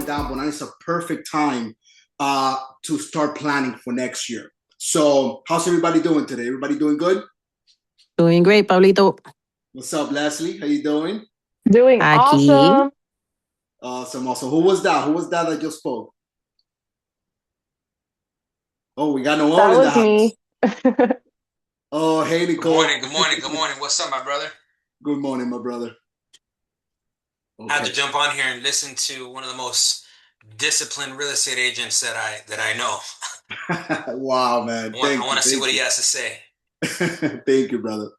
Down, but it's a perfect time to start planning for next year. So, how's everybody doing today? Everybody doing good? Doing great, Pablito. What's up, Leslie? How you doing? Doing Aquí. awesome. Awesome, awesome. Who was that? Who was that just spoke? Oh, we got That Noel in the was house. me. Oh, hey, Good Nicole. morning, good morning, good morning. What's up, my brother? Good morning, my brother. I had to Okay. jump on here and listen to one of the most disciplined real estate agents that I know. Wow, man. I Thank want you. to see Thank what he you. has to say. Thank you, brother.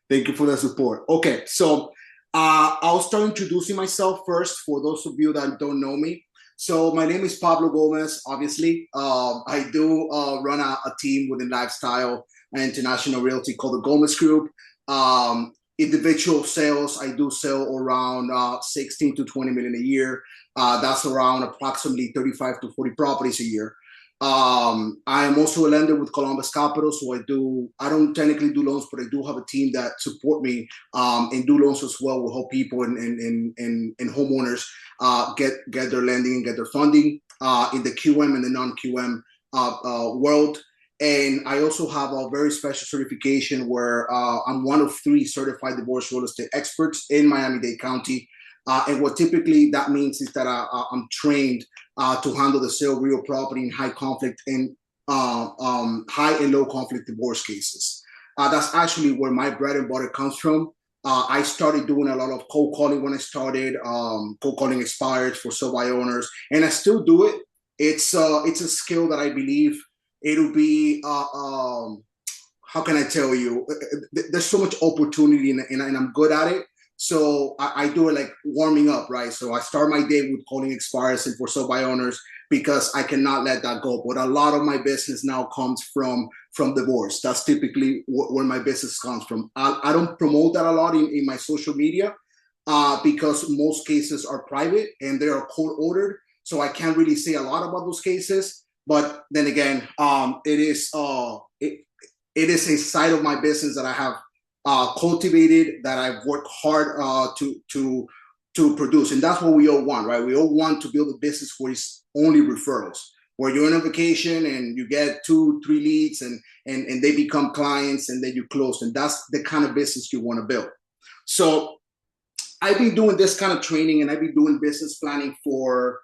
Thank you for the support. Okay, so I'll start introducing myself first for those of you that don't know me. So my name is Pablo Gomez, obviously. I do run a team within Lifestyle and International Realty called the Gomez Group. Individual sales, I do sell around 16 to 20 million a year. That's around approximately 35 to 40 properties a year. I am also a lender with Columbus Capital, so I don't technically do loans, but I do have a team that support me and do loans as well. We help people and homeowners get their lending and get their funding in the QM and the non-QM world. And I also have a very special certification where I'm one of 3 certified divorce real estate experts in Miami-Dade County. And what typically that means is that I'm trained to handle the sale of real property in high conflict and high and low conflict divorce cases. That's actually where my bread and butter comes from. I started doing a lot of cold calling when I started, cold calling expires for sell by owners, and I still do it. It's a skill that I believe it'll be. How can I tell you? There's so much opportunity, and I'm good at it. So I do it like warming up, right? So I start my day with calling expires and for sale by owners because I cannot let that go. But a lot of my business now comes from divorce. That's typically where my business comes from. I don't promote that a lot in my social media because most cases are private and they are court ordered. So I can't really say a lot about those cases. But then again, it is a side of my business that I have cultivated, that I've worked hard to produce, and that's what we all want, right? We all want to build a business where it's only referrals, where you're on a vacation and you get 2-3 leads, and they become clients, and then you close, and that's the kind of business you want to build. So I've been doing this kind of training, and I've been doing business planning for,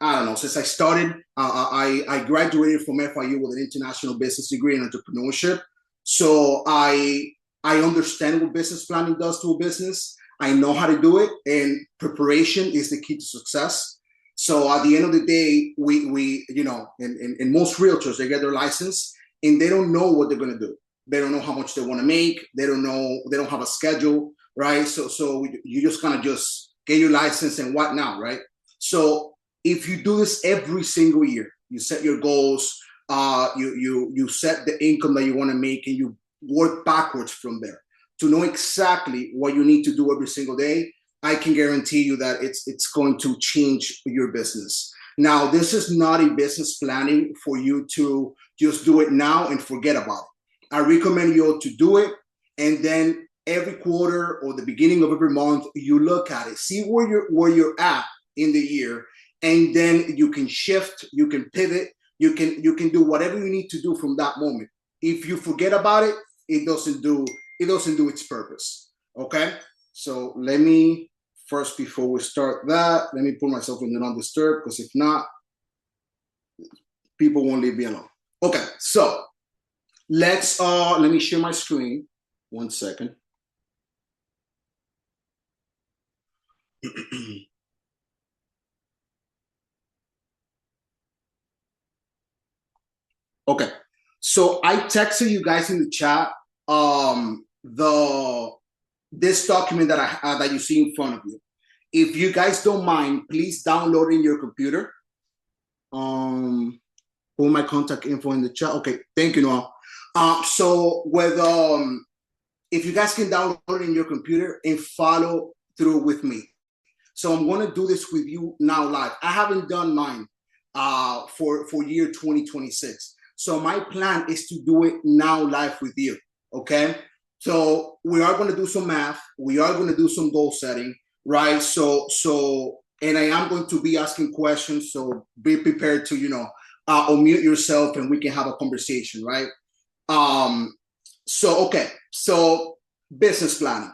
I don't know, since I started. I graduated from FIU with an international business degree in entrepreneurship. So I understand what business planning does to a business. I know how to do it, and preparation is the key to success. So at the end of the day, we in most realtors, they get their license and they don't know what they're going to do. They don't know how much they want to make. They don't know. They don't have a schedule, right? So you just kind of just get your license and what now, right? So if you do this every single year, you set your goals, you set the income that you want to make, and you work backwards from there to know exactly what you need to do every single day, I can guarantee you that it's going to change your business. Now, this is not a business planning for you to just do it now and forget about it. I recommend you all to do it, and then every quarter or the beginning of every month, you look at it, see where you're at in the year, and then you can shift, you can pivot, you can do whatever you need to do from that moment. If you forget about it, it doesn't do its purpose. Okay, so let me first, before we start that, let me put myself in the non-disturb, because if not, people won't leave me alone. Okay, so let me share my screen. 1 second. Okay, so I texted you guys in the chat this document that you see in front of you. If you guys don't mind, please download in your computer. Put my contact info in the chat. Okay, thank you, Noel. So if you guys can download it in your computer and follow through with me. So I'm going to do this with you now live. I haven't done mine for year 2026. So my plan is to do it now live with you, okay? So we are going to do some math. We are going to do some goal setting, right? And I am going to be asking questions. So be prepared to, unmute yourself and we can have a conversation, right? Okay. So business planning.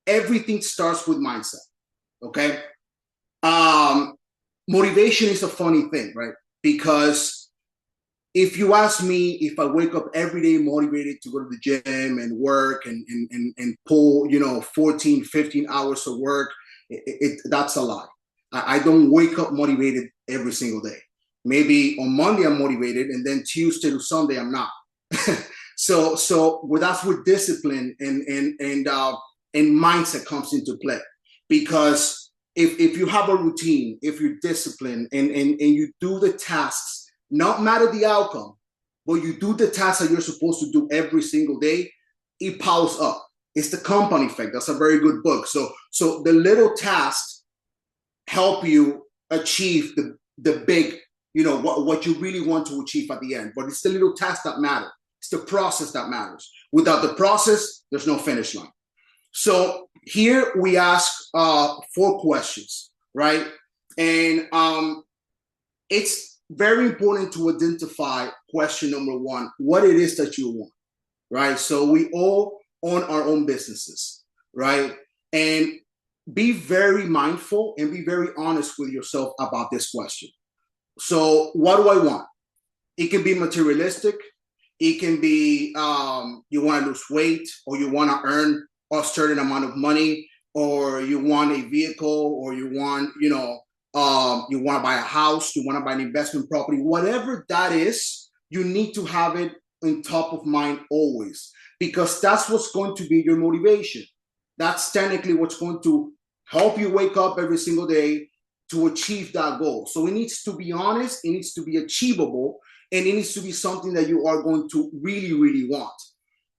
Everything starts with mindset. Okay. Motivation is a funny thing, right? Because if you ask me if I wake up every day motivated to go to the gym and work and pull, 14, 15 hours of work, that's a lie. I don't wake up motivated every single day. Maybe on Monday I'm motivated, and then Tuesday to Sunday I'm not. So that's where discipline and mindset comes into play. Because if you have a routine, if you're disciplined and you do the tasks, not matter the outcome, but you do the tasks that you're supposed to do every single day, it piles up. It's the compound effect. That's a very good book. So the little tasks help you achieve the big, what you really want to achieve at the end. But it's the little tasks that matter. It's the process that matters. Without the process, there's no finish line. So here we ask 4 questions, right? And it's very important to identify question number 1, what it is that you want, right? So we all own our own businesses, right? And be very mindful and be very honest with yourself about this question. So what do I want? It can be materialistic. It can be you want to lose weight, or you want to earn a certain amount of money, or you want a vehicle, or you want, you want to buy a house, you want to buy an investment property. Whatever that is, you need to have it in top of mind always, because that's what's going to be your motivation. That's technically what's going to help you wake up every single day to achieve that goal. So it needs to be honest, it needs to be achievable, and it needs to be something that you are going to really, really want.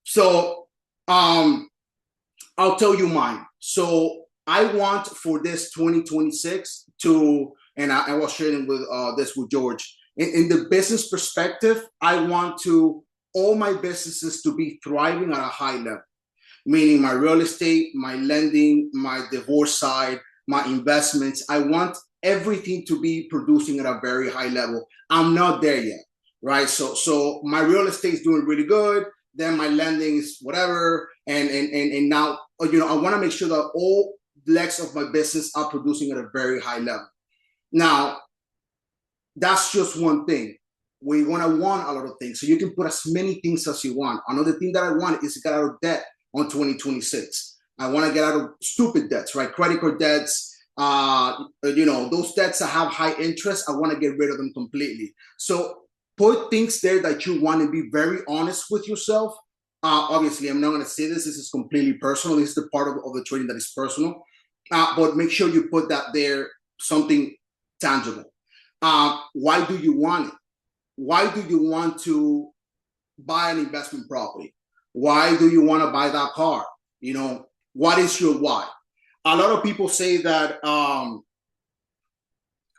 So I'll tell you mine. So I want for this 2026 to, and I was sharing with this with George, in the business perspective, I want to all my businesses to be thriving at a high level, meaning my real estate, my lending, my divorce side, my investments. I want everything to be producing at a very high level. I'm not there yet, right? So my real estate is doing really good. Then my lending is whatever, and now I want to make sure that all legs of my business are producing at a very high level. Now, that's just one thing. We're going to want a lot of things. So you can put as many things as you want. Another thing that I want is to get out of debt on 2026. I want to get out of stupid debts, right? Credit card debts, those debts that have high interest, I want to get rid of them completely. So put things there that you want to be very honest with yourself. Obviously, I'm not going to say this. This is completely personal. This is the part of the trading that is personal. But make sure you put that there, something tangible. Why do you want it? Why do you want to buy an investment property? Why do you want to buy that car? What is your why? A lot of people say that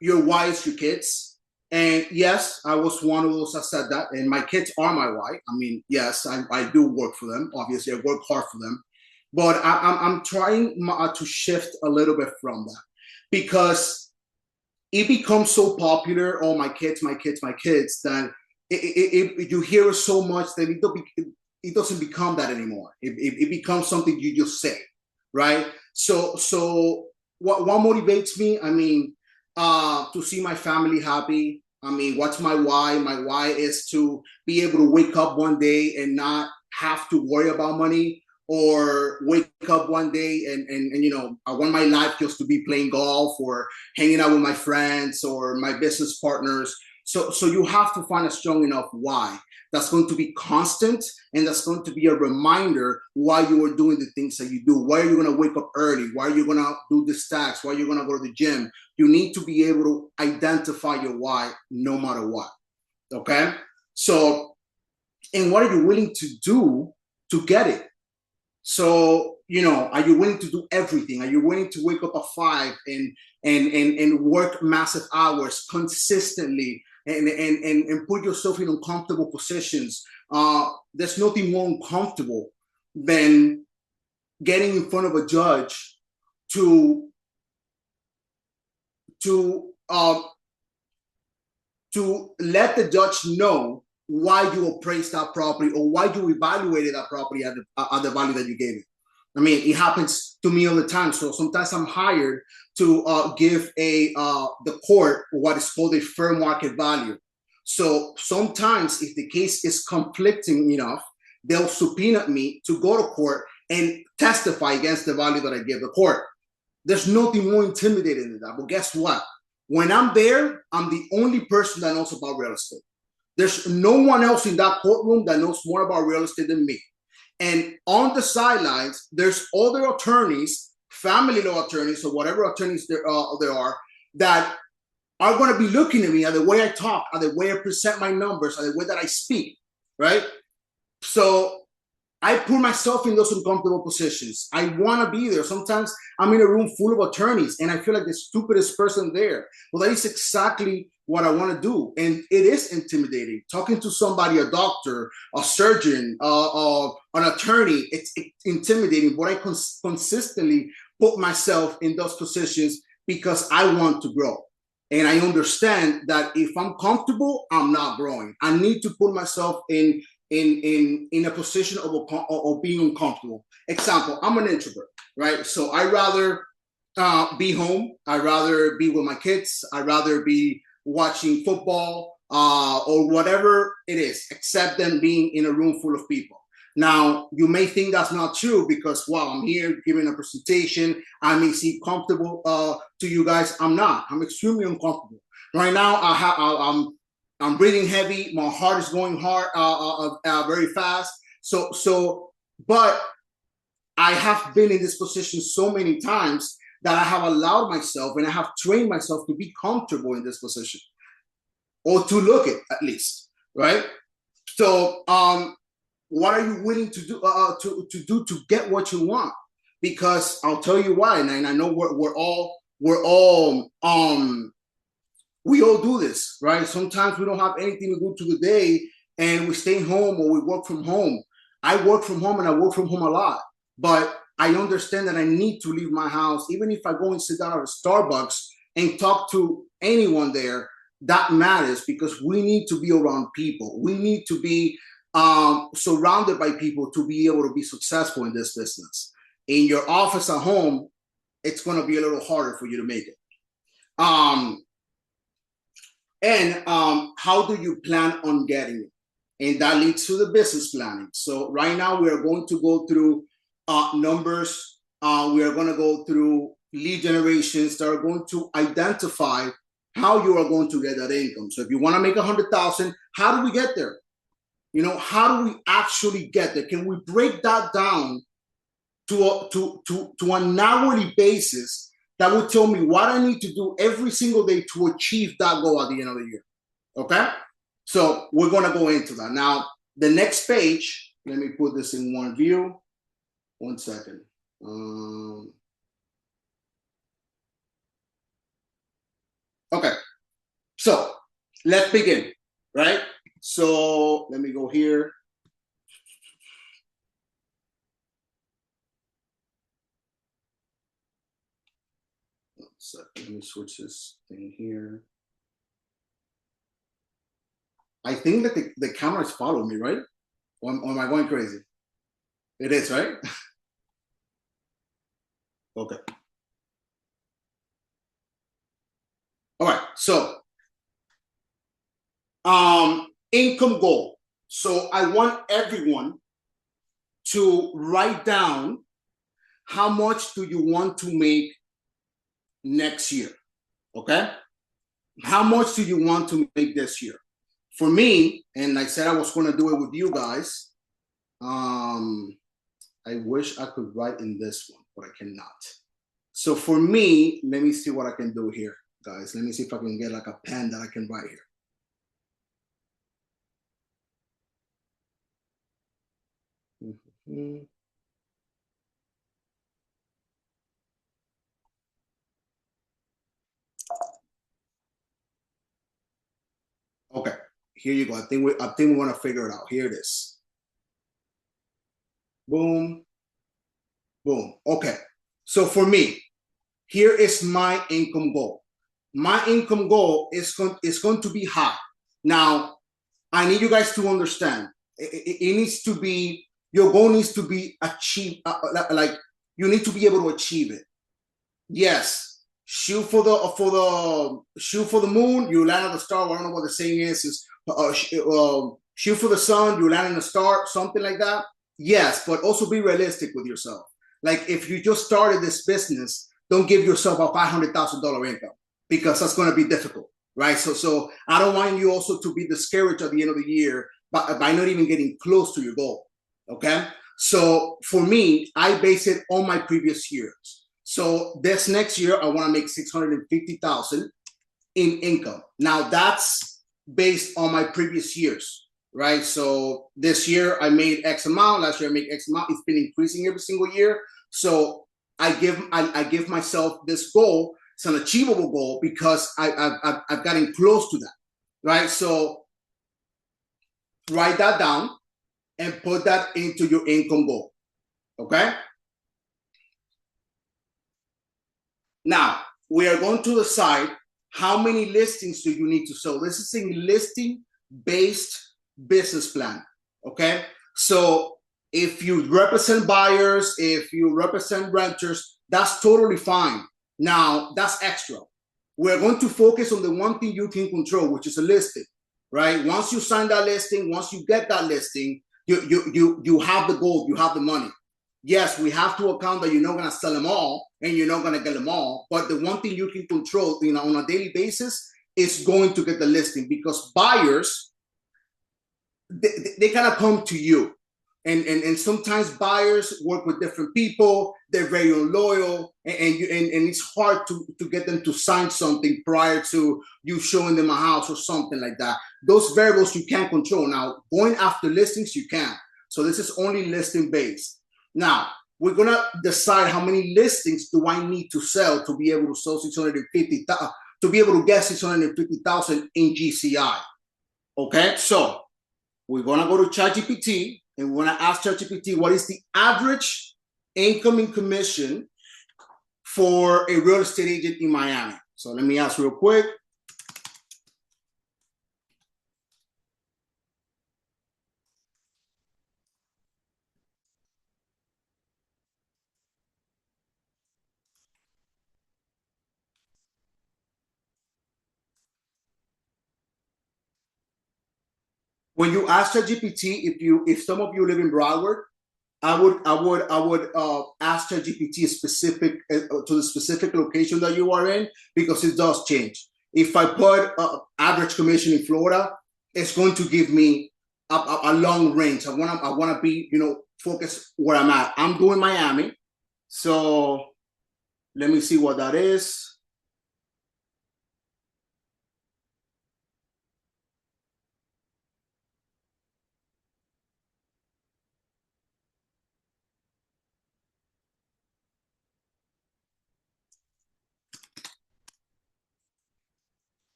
your why is your kids. And yes, I was one of those that said that. And my kids are my why. I mean, yes, I do work for them. Obviously, I work hard for them. But I'm trying to shift a little bit from that, because it becomes so popular. Oh, my kids, my kids, my kids. That you hear it so much that it doesn't become that anymore. It becomes something you just say, right? So what motivates me? I mean, to see my family happy. I mean, what's my why? My why is to be able to wake up one day and not have to worry about money, or wake up one day and I want my life just to be playing golf or hanging out with my friends or my business partners. So you have to find a strong enough why that's going to be constant, and that's going to be a reminder why you are doing the things that you do. Why are you going to wake up early? Why are you going to do the stacks? Why are you going to go to the gym? You need to be able to identify your why no matter what. Okay? So, and what are you willing to do to get it? So, are you willing to do everything? Are you willing to wake up at 5 and work massive hours consistently and put yourself in uncomfortable positions? There's nothing more uncomfortable than getting in front of a judge to to um, to let the judge know why you appraised that property or why you evaluated that property at the value that you gave it. I mean, it happens to me all the time. So sometimes I'm hired to give the court what is called a fair market value. So sometimes if the case is conflicting enough, they'll subpoena me to go to court and testify against the value that I gave the court. There's nothing more intimidating than that. But guess what? When I'm there, I'm the only person that knows about real estate. There's no one else in that courtroom that knows more about real estate than me. And on the sidelines, there's other attorneys, family law attorneys, or whatever attorneys there are, that are going to be looking at me at the way I talk, at the way I present my numbers, at the way that I speak, right? So I put myself in those uncomfortable positions. I want to be there. Sometimes I'm in a room full of attorneys and I feel like the stupidest person there. Well, that is exactly what I want to do. And it is intimidating. Talking to somebody, a doctor, a surgeon, an attorney, it's intimidating. But I consistently put myself in those positions because I want to grow. And I understand that if I'm comfortable, I'm not growing. I need to put myself in a position of being uncomfortable. Example, I'm an introvert, right? So I rather be home. I rather be with my kids. I rather be watching football or whatever it is, except than being in a room full of people. Now, you may think that's not true because, wow, I'm here giving a presentation. I may seem comfortable to you guys. I'm not. I'm extremely uncomfortable. Right now, I'm breathing heavy. My heart is going hard, very fast. But I have been in this position so many times that I have allowed myself and I have trained myself to be comfortable in this position, or to look it at least, right? So, what are you willing to do to get what you want? Because I'll tell you why, and I know we all do this, right? Sometimes we don't have anything to do to the day and we stay home or we work from home. I work from home and I work from home a lot, but I understand that I need to leave my house. Even if I go and sit down at a Starbucks and talk to anyone there, that matters because we need to be around people. We need to be surrounded by people to be able to be successful in this business. In your office at home, it's going to be a little harder for you to make it. And how do you plan on getting it? And that leads to the business planning. So right now we are going to go through numbers. We are going to go through lead generations that are going to identify how you are going to get that income. So if you want to make 100,000, how do we get there? You know, how do we actually get there? Can we break that down to an hourly basis that would tell me what I need to do every single day to achieve that goal at the end of the year? Okay? So we're going to go into that. Now, the next page, let me put this in one view. One second. Okay. So let's begin, right? So let me go here. So let me switch this thing here. I think that the camera is following me, right? Or am I going crazy? It is, right? Okay. All right. So, income goal. So I want everyone to write down how much do you want to make next year, okay? How much do you want to make this year? For me, and I said I was going to do it with you guys, I wish I could write in this one, but I cannot. So for me, let me see what I can do here, guys. Let me see if I can get like a pen that I can write here. Mm-hmm. Okay, here you go. I think we want to figure it out. Here it is. Boom, boom. Okay. So for me, here is my income goal. My income goal is going to be high. Now, I need you guys to understand. It needs to be, your goal needs to be achieved. Like you need to be able to achieve it. Yes, shoot for the moon. You land on the star. I don't know what the saying is. Shoot for the sun. You land on the star. Something like that. Yes, but also be realistic with yourself. Like if you just started this business, don't give yourself a $500,000 income because that's going to be difficult, right? So I don't want you also to be discouraged at the end of the year by not even getting close to your goal. Okay, so for me, I base it on my previous years. So this next year, I want to make 650,000 in income. Now that's based on my previous years, right? So this year I made X amount. Last year I made X amount. It's been increasing every single year. So I give myself this goal. It's an achievable goal because I've gotten close to that, right? So write that down and put that into your income goal, okay? Now, we are going to decide how many listings do you need to sell. This is a listing-based business plan, okay? So if you represent buyers, if you represent renters, that's totally fine. Now, that's extra. We're going to focus on the one thing you can control, which is a listing, right? Once you sign that listing, once you get that listing, you have the gold, you have the money. Yes, we have to account that you're not going to sell them all and you're not going to get them all. But the one thing you can control, on a daily basis is going to get the listing, because buyers, they kind of come to you. And sometimes buyers work with different people. They're very loyal, and it's hard to get them to sign something prior to you showing them a house or something like that. Those variables you can't control. Now, going after listings, you can. So this is only listing based. Now, we're going to decide how many listings do I need to sell to be able to sell 650,000, to be able to get 650,000 in GCI. Okay, so we're going to go to ChatGPT and we're going to ask ChatGPT what is the average incoming commission for a real estate agent in Miami. So let me ask real quick. When you ask ChatGPT, if some of you live in Broward, I would ask ChatGPT specific to the specific location that you are in, because it does change. If I put average commission in Florida, it's going to give me a long range. I want to be focused where I'm at. I'm doing Miami, so let me see what that is.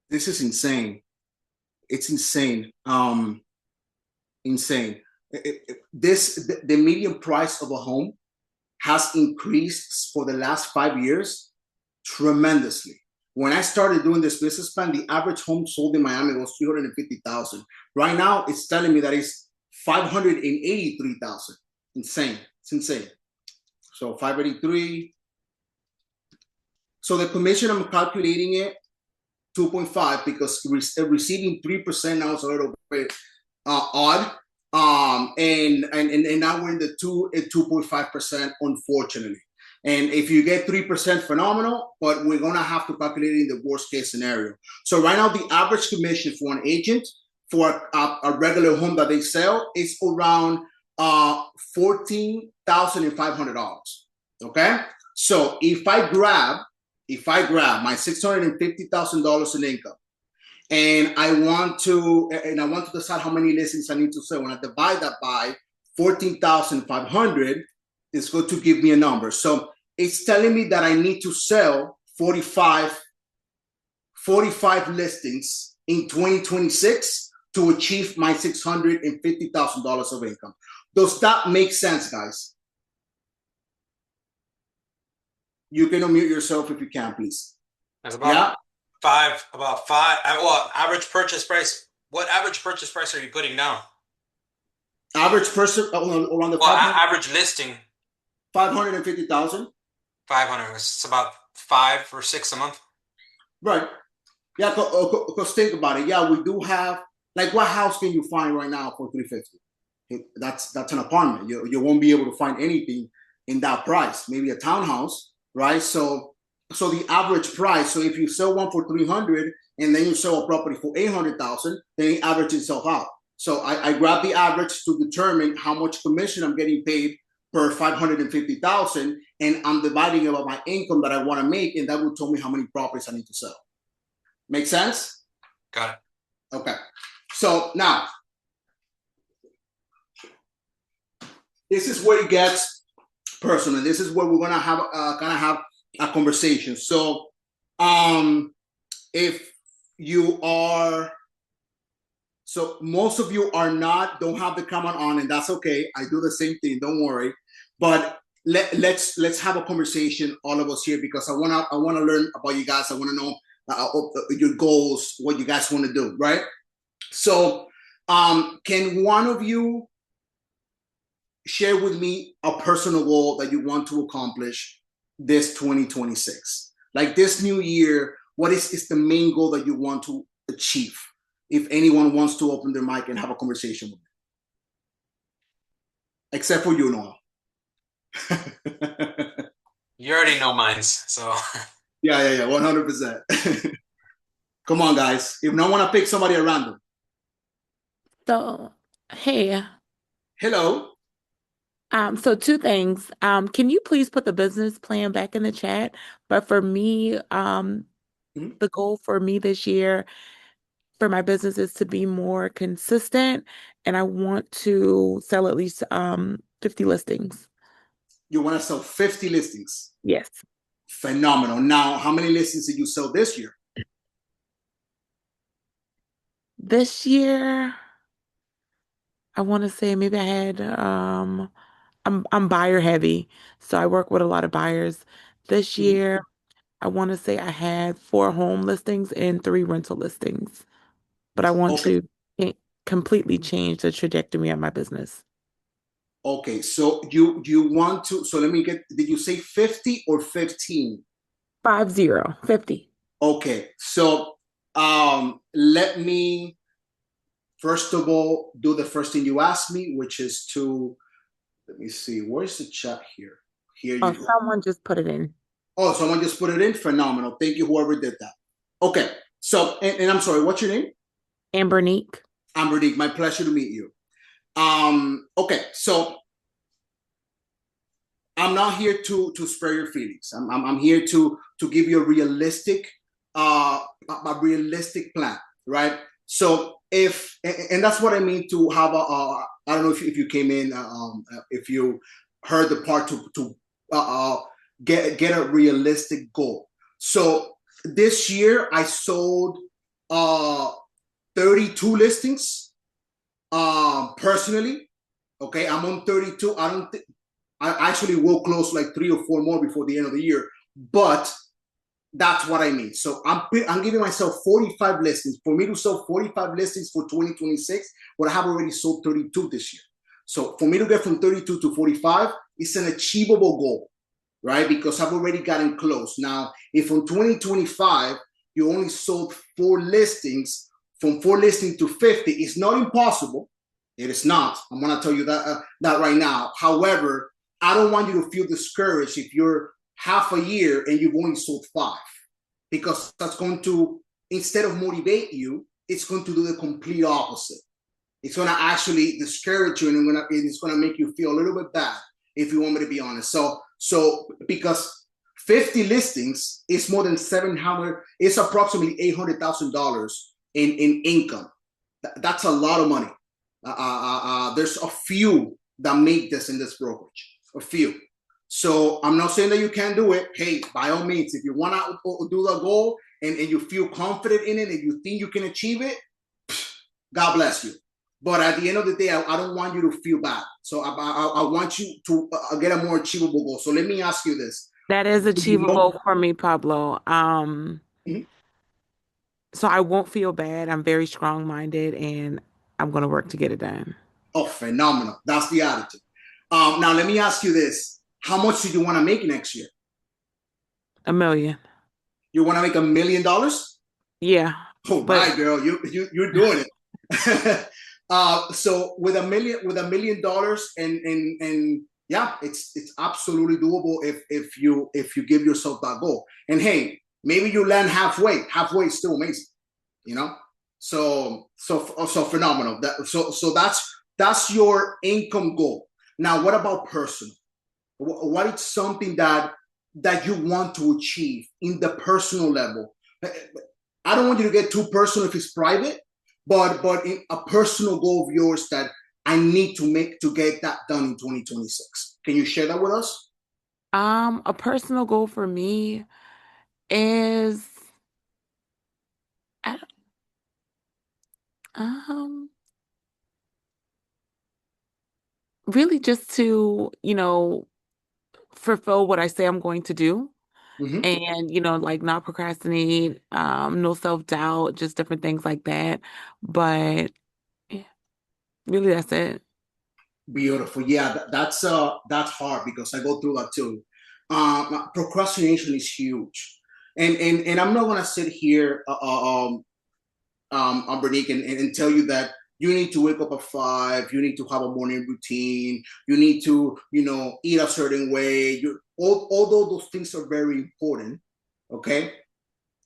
This is insane. It's insane. Insane. The median price of a home has increased for the last 5 years tremendously. When I started doing this business plan, the average home sold in Miami was 350,000. Right now, it's telling me that it's 583,000. Insane. It's insane. So 583. So the commission, I'm calculating it 2.5, because receiving 3% now is a little bit odd. And now we're in the 2.5%, unfortunately. And if you get 3%, phenomenal, but we're gonna have to calculate it in the worst case scenario. So right now, the average commission for an agent for a regular home that they sell is around $14,500. Okay, so if I grab my $650,000 in income, and I want to decide how many listings I need to sell, when I divide that by 14,500, it's going to give me a number. So it's telling me that I need to sell 45 listings in 2026 to achieve my $650,000 of income. Does that make sense, guys? You can unmute yourself if you can, please. That's about five. Well, average purchase price. What average purchase price are you putting down? Average person around the average listing. 550,000. 500. It's about 5 or 6 a month. Right. Yeah, because think about it. Yeah, we do have, like, what house can you find right now for 350? That's an apartment. You won't be able to find anything in that price. Maybe a townhouse, right? So the average price. So if you sell one for 300 and then you sell a property for 800,000, then it averages itself out. So I grab the average to determine how much commission I'm getting paid per 550,000, and I'm dividing it by my income that I want to make, and that will tell me how many properties I need to sell. Make sense? Got it. Okay. So now, this is where it gets personal. This is where we're gonna have a conversation. So, if you are, so most of you don't have the camera on, and that's okay. I do the same thing. Don't worry. But let's have a conversation, all of us here, because I wanna learn about you guys. I wanna know your goals, what you guys want to do, right? So, can one of you share with me a personal goal that you want to accomplish this 2026? Like this new year, what is the main goal that you want to achieve? If anyone wants to open their mic and have a conversation with me. Except for you, Noah. You already know mine, so. Yeah, 100%. Come on, guys. If no one to pick somebody at random. So, hey. Hello. So two things. Can you please put the business plan back in the chat? But for me, the goal for me this year for my business is to be more consistent, and I want to sell at least 50 listings. You want to sell 50 listings? Yes. Phenomenal. Now, how many listings did you sell this year? This year, I want to say maybe I had I'm buyer heavy, so I work with a lot of buyers. This year, I want to say I had 4 home listings and 3 rental listings, but I want to completely change the trajectory of my business. Okay, so you want to, so let me get, did you say 50 or 15? 50. Okay, so let me first of all do the first thing you asked me, which is to, let me see, where's the chat here? Here you go. Someone just put it in. Oh, someone just put it in? Phenomenal. Thank you, whoever did that. Okay, so, and I'm sorry, what's your name? Ambernique. Ambernique, my pleasure to meet you. Okay, so I'm not here to spare your feelings. I'm here to give you a realistic plan, right? So and that's what I mean to have I don't know if you came in, if you heard the part to get a realistic goal. So this year I sold 32 listings personally. Okay, I'm on 32. I actually will close like 3 or 4 more before the end of the year, but that's what I mean. So I'm giving myself 45 listings. For me to sell 45 listings for 2026, but I have already sold 32 this year. So for me to get from 32 to 45, it's an achievable goal, right? Because I've already gotten close. Now, if from 2025, you only sold 4 listings, from 4 listings to 50, it's not impossible. It is not. I'm going to tell you that right now. However, I don't want you to feel discouraged if you're half a year and you've only sold 5, because that's going to, instead of motivate you, it's going to do the complete opposite. It's going to actually discourage you, and it's going to make you feel a little bit bad, if you want me to be honest. So because 50 listings is more than 700, it's approximately $800,000 in income. That's a lot of money. There's a few that make this in this brokerage, a few. So I'm not saying that you can't do it. Hey, by all means, if you want to do the goal and you feel confident in it and you think you can achieve it, God bless you. But at the end of the day, I don't want you to feel bad. So I want you to get a more achievable goal. So let me ask you this. That is achievable for me, Pablo. Mhm. So I won't feel bad. I'm very strong-minded and I'm going to work to get it done. Oh, phenomenal. That's the attitude. Now, let me ask you this. How much do you want to make next year? $1 million. You want to make $1 million? Yeah. Oh, But my girl, you're doing it. So with $1 million and yeah, it's absolutely doable if you give yourself that goal. And hey, maybe you land halfway. Halfway is still amazing, you know. So phenomenal. So that's your income goal. Now, what about personal? What is something that you want to achieve in the personal level? I don't want you to get too personal if it's private, but in a personal goal of yours that I need to get that done in 2026. Can you share that with us? a personal goal for me is I don't- um really just to, fulfill what I say I'm going to do. Mm-hmm. And, like not procrastinate, no self-doubt, just different things like that. But yeah, really that's it. Beautiful. Yeah, that's hard because I go through that too. Procrastination is huge, and I'm not gonna sit here Bernique, and tell you that you need to wake up at 5, you need to have a morning routine, you need to, eat a certain way. Although those things are very important, okay,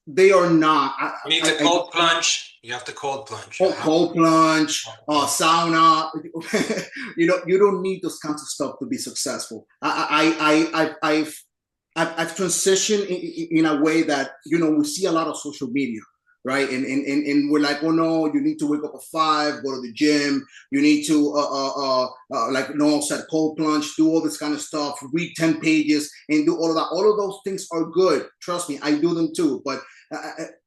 they are not. You need to cold plunge. You have to cold plunge. Cold plunge, sauna. You don't need those kinds of stuff to be successful. I've transitioned in a way that we see a lot of social media, right? And we're like, oh no, you need to wake up at 5, go to the gym. You need to like Noel said, cold plunge, do all this kind of stuff, read 10 pages, and do all of that. All of those things are good. Trust me, I do them too. But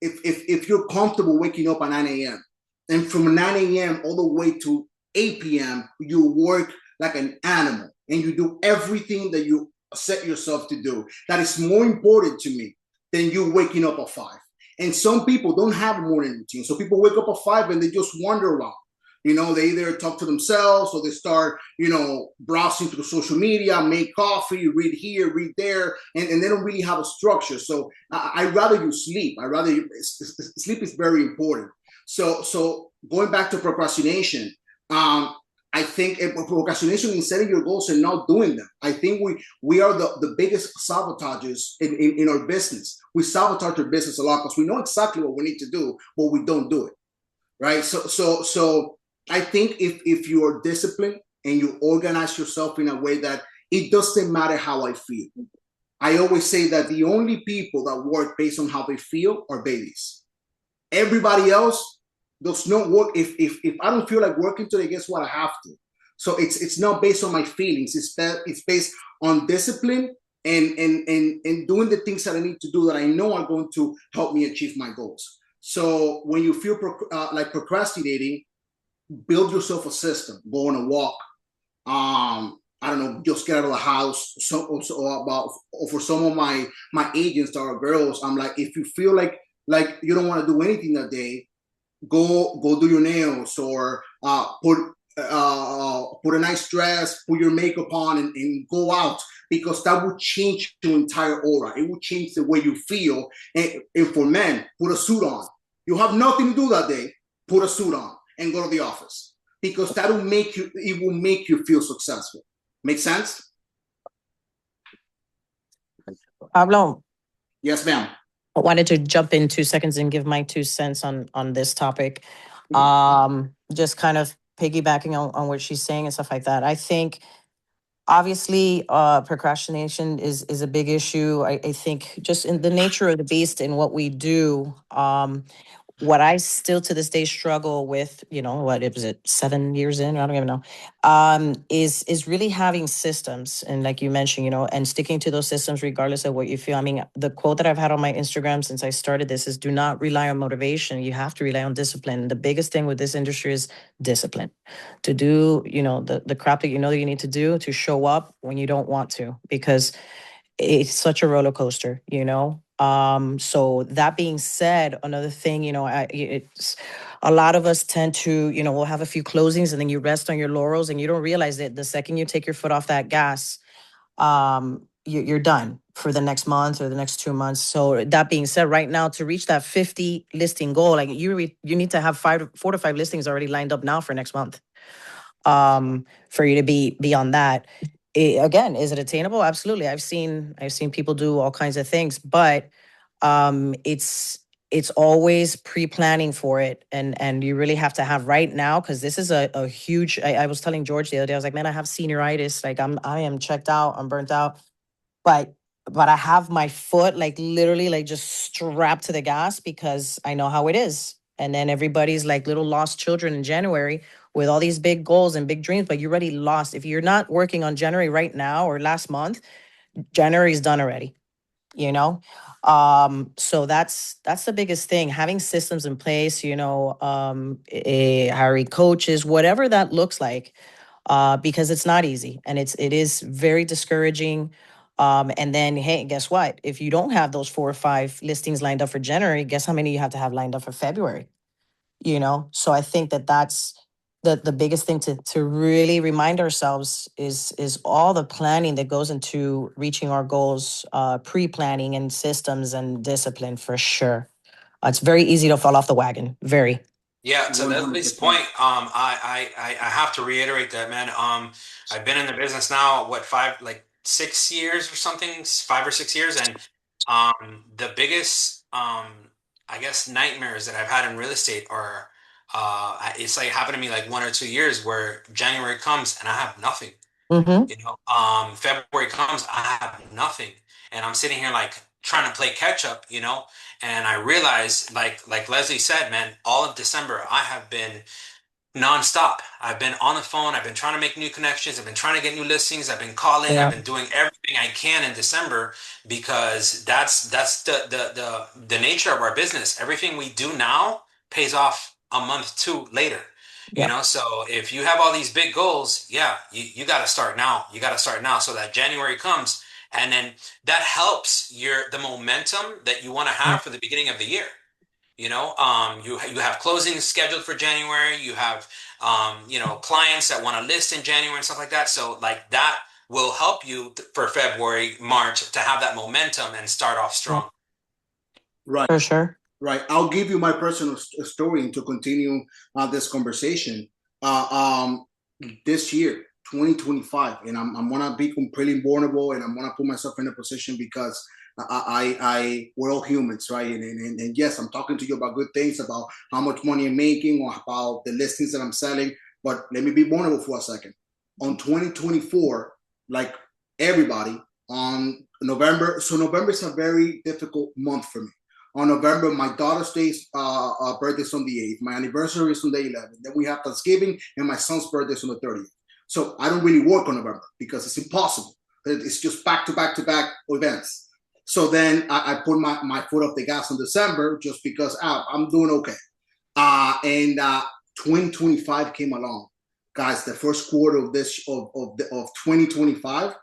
if you're comfortable waking up at 9 a.m. and from 9 a.m. all the way to 8 p.m. you work like an animal and you do everything that you set yourself to do, that is more important to me than you waking up at 5. And some people don't have a morning routine. So people wake up at 5 and they just wander around. They either talk to themselves or they start, browsing through social media, make coffee, read here, read there, and they don't really have a structure. So I'd rather you sleep. Sleep is very important. So going back to procrastination, I think procrastination in setting your goals and not doing them. I think we are the biggest sabotagers in our business. We sabotage our business a lot because we know exactly what we need to do, but we don't do it. Right. So I think if you are disciplined and you organize yourself in a way that it doesn't matter how I feel. I always say that the only people that work based on how they feel are babies. Everybody else does not work. If I don't feel like working today, guess what? I have to. So it's not based on my feelings. It's based on discipline and doing the things that I need to do that I know are going to help me achieve my goals. So when you feel like procrastinating, build yourself a system. Go on a walk. I don't know, just get out of the house. So for some of my agents that are girls, I'm like, if you feel like you don't want to do anything that day, go do your nails or put a nice dress, put your makeup on, and go out, because that would change your entire aura. It would change the way you feel. And for men, put a suit on. You have nothing to do that day. Put a suit on and go to the office, because that will make you. It will make you feel successful. Make sense? Pablo, Yes, ma'am. I wanted to jump in 2 seconds and give my 2 cents on this topic. Just kind of piggybacking on what she's saying and stuff like that. I think obviously procrastination is a big issue. I think just in the nature of the beast and what we do, what I still to this day struggle with, what is it, 7 years in? I don't even know. Is really having systems, and like you mentioned, and sticking to those systems regardless of what you feel. I mean, the quote that I've had on my Instagram since I started this is: "Do not rely on motivation. You have to rely on discipline." The biggest thing with this industry is discipline. To do, the crap that that you need to do, to show up when you don't want to, because it's such a roller coaster, so that being said, another thing, it's a lot of us tend to, we'll have a few closings and then you rest on your laurels and you don't realize that the second you take your foot off that gas, you're done for the next month or the next 2 months. So that being said, right now, to reach that 50 listing goal, like you need to have 4 to 5 listings already lined up now for next month, for you to be on that. Again, is it attainable? Absolutely. I've seen people do all kinds of things, but it's always pre-planning for it, and you really have to have right now, because this is a huge. I was telling George the other day, I was like, man, I have senioritis. Like I am checked out. I'm burnt out, but I have my foot like literally like just strapped to the gas because I know how it is. And then everybody's like little lost children in January with all these big goals and big dreams, but you're already lost. If you're not working on January right now or last month, January's done already, you know? So that's the biggest thing, having systems in place, hiring coaches, whatever that looks like, because it's not easy and it is very discouraging. And then, hey, guess what? If you don't have those 4 or 5 listings lined up for January, guess how many you have to have lined up for February? So I think that's the biggest thing to really remind ourselves is all the planning that goes into reaching our goals, pre-planning and systems and discipline for sure. It's very easy to fall off the wagon. Very. Yeah, to Leslie's 100%. point, I have to reiterate that, man. I've been in the business now, what, 6 years or something, 5 or 6 years, and the biggest, I guess, nightmares that I've had in real estate are, it's like happened to me like 1 or 2 years where January comes and I have nothing. Mm-hmm. February comes, I have nothing, and I'm sitting here like trying to play catch up, and I realize, like Leslie said, man, all of December I have been nonstop. I've been on the phone. I've been trying to make new connections. I've been trying to get new listings. I've been calling. I've Yeah. been doing everything I can in December because that's the nature of our business. Everything we do now pays off a month, two later. Yeah. So if you have all these big goals, yeah, you got to start now. You got to start now so that January comes, and then that helps the momentum that you want to Yeah. have for the beginning of the year. You have closings scheduled for January. You have clients that want to list in January and stuff like that. So like that will help you for February, March to have that momentum and start off strong. Right. For sure. Right. I'll give you my personal story to continue this conversation. This year, 2025, and I'm gonna be completely vulnerable, and I'm gonna put myself in a position because we're all humans, right? And yes, I'm talking to you about good things, about how much money I'm making, or about the listings that I'm selling. But let me be vulnerable for a second. On 2024, like everybody, on November, so November is a very difficult month for me. On November, my daughter's birthday's on the 8th. My anniversary is on the 11th. Then we have Thanksgiving, and my son's birthday is on the 30th. So I don't really work on November because it's impossible. It's just back to back to back events. So then I put my foot off the gas in December just because I'm doing okay. And 2025 came along, guys. The first quarter of 2025,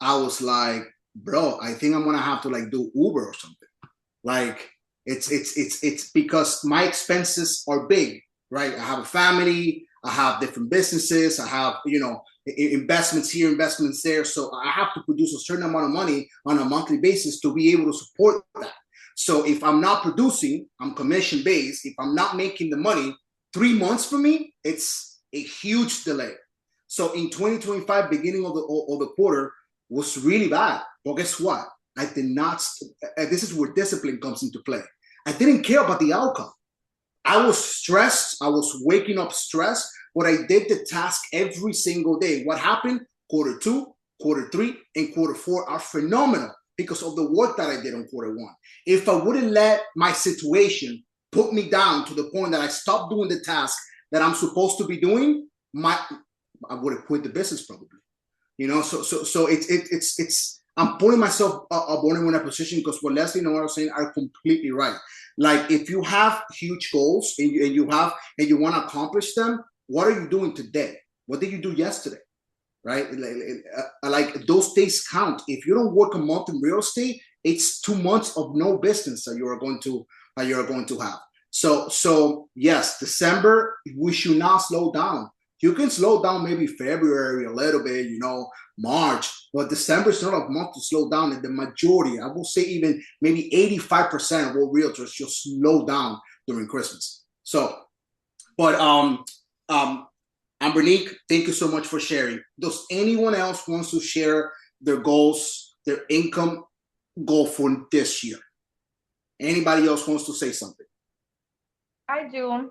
I was like, bro, I think I'm gonna have to like do Uber or something. Like it's because my expenses are big, right? I have a family, I have different businesses, I have investments here, investments there. So I have to produce a certain amount of money on a monthly basis to be able to support that. So if I'm not producing, I'm commission based. If I'm not making the money, 3 months for me, it's a huge delay. So in 2025, beginning of the quarter was really bad. But guess what? I did not. This is where discipline comes into play. I didn't care about the outcome. I was stressed. I was waking up stressed, but I did the task every single day. What happened? Quarter 2, quarter 3, and quarter 4 are phenomenal because of the work that I did on quarter 1. If I wouldn't let my situation put me down to the point that I stopped doing the task that I'm supposed to be doing, I would have quit the business probably. So it's I'm putting myself in a position, because what Leslie and I are saying are completely right. Like, if you have huge goals and you want to accomplish them, what are you doing today? What did you do yesterday? Right? Like those days count. If you don't work a month in real estate, it's 2 months of no business that you're going to have. So yes, December, we should not slow down. You can slow down maybe February a little bit, March, but December is not a month to slow down. And the majority, I will say even maybe 85% of all realtors just slow down during Christmas. So, but Ambernique, thank you so much for sharing. Does anyone else wants to share their goals, their income goal for this year? Anybody else wants to say something? I do.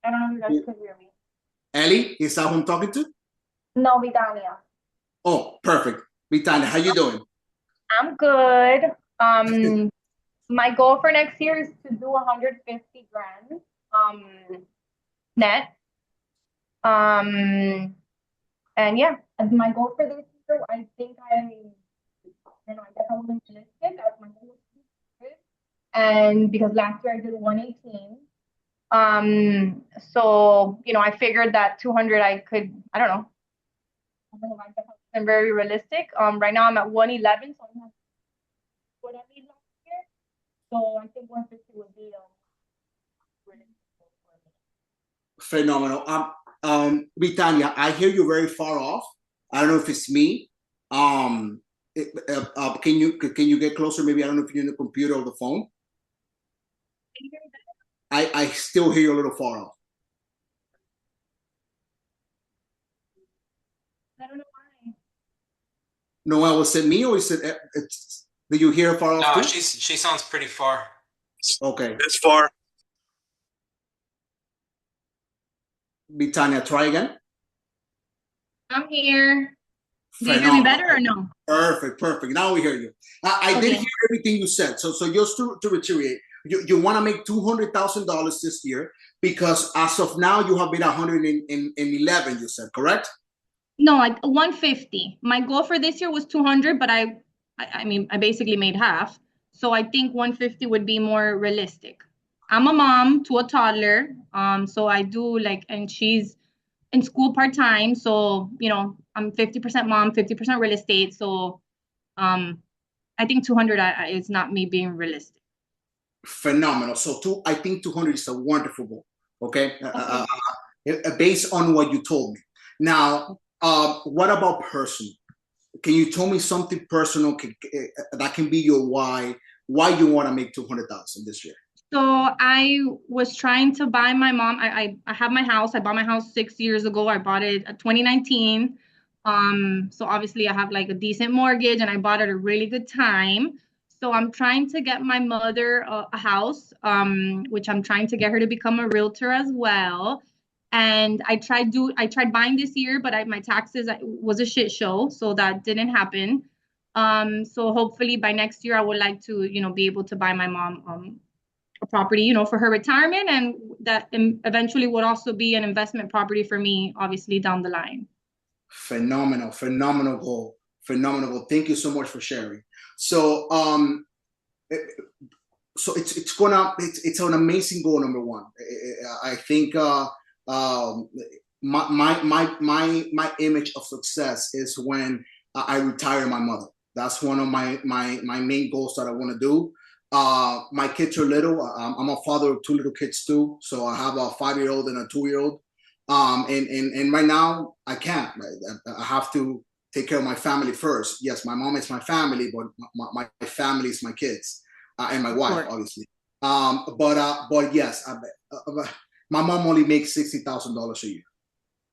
I don't know if you guys can hear me. Ellie, is that who I'm talking to? No, Vidania. Oh, perfect. Vitania, how you doing? I'm good. My goal for next year is to do 150 grand net. And yeah, as my goal for this year, I think I guess I wasn't realistic. As my goal was 200. And because last year I did 118. So, I figured that 200 I could, I don't know. I guess I'm very realistic. Right now I'm at 111, so I'm not what I made last year. So I think 150 would be realistic for me. Phenomenal. Vitania, I hear you very far off. I don't know if it's me. Can you get closer? Maybe, I don't know if you're in the computer or the phone. Can you hear me better? I still hear you a little far off. I don't know why. Noel, was it me, or is it? Do you hear far off No, too? she sounds pretty far. Okay, It's far. Vitania, try again. I'm here. Do you hear me better or no? Perfect. Now we hear you. I did hear everything you said. So just to reiterate, you want to make $200,000 this year, because as of now you have made 111. You said, correct? No, 150. My goal for this year was 200, but I mean, I basically made half. So I think 150 would be more realistic. I'm a mom to a toddler. So I do and she's in school part-time. So, I'm 50% mom, 50% real estate. So I think 200 is not me being realistic. Phenomenal. So I think 200 is a wonderful goal. Okay. Based on what you told me. Now, what about personal? Can you tell me something personal that can be your why you want to make 200,000 this year? So I was trying to buy my mom. I have my house. I bought my house 6 years ago. I bought it in 2019. So obviously I have a decent mortgage, and I bought it at a really good time. So I'm trying to get my mother a house, which I'm trying to get her to become a realtor as well. And I tried buying this year, but my taxes was a shit show, so that didn't happen. So hopefully by next year I would like to, be able to buy my mom a property, for her retirement, and that eventually would also be an investment property for me, obviously down the line. Phenomenal goal. Thank you so much for sharing. So it's an amazing goal. Number one, I think my image of success is when I retire my mother. That's one of my main goals that I want to do. My kids are little. I'm a father of 2 little kids too. So I have a 5-year-old and a 2-year-old. And right now I can't. I have to take care of my family first. Yes, my mom is my family, but my family is my kids and my wife, obviously. But yes, my mom only makes $60,000 a year.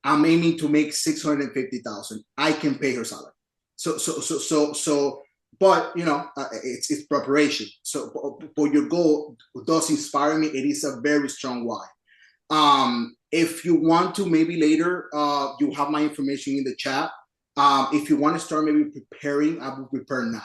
I'm aiming to make $650,000. I can pay her salary. So. But it's preparation. So, but your goal does inspire me. It is a very strong why. If you want to, maybe later, you have my information in the chat. If you want to start maybe preparing, I will prepare now.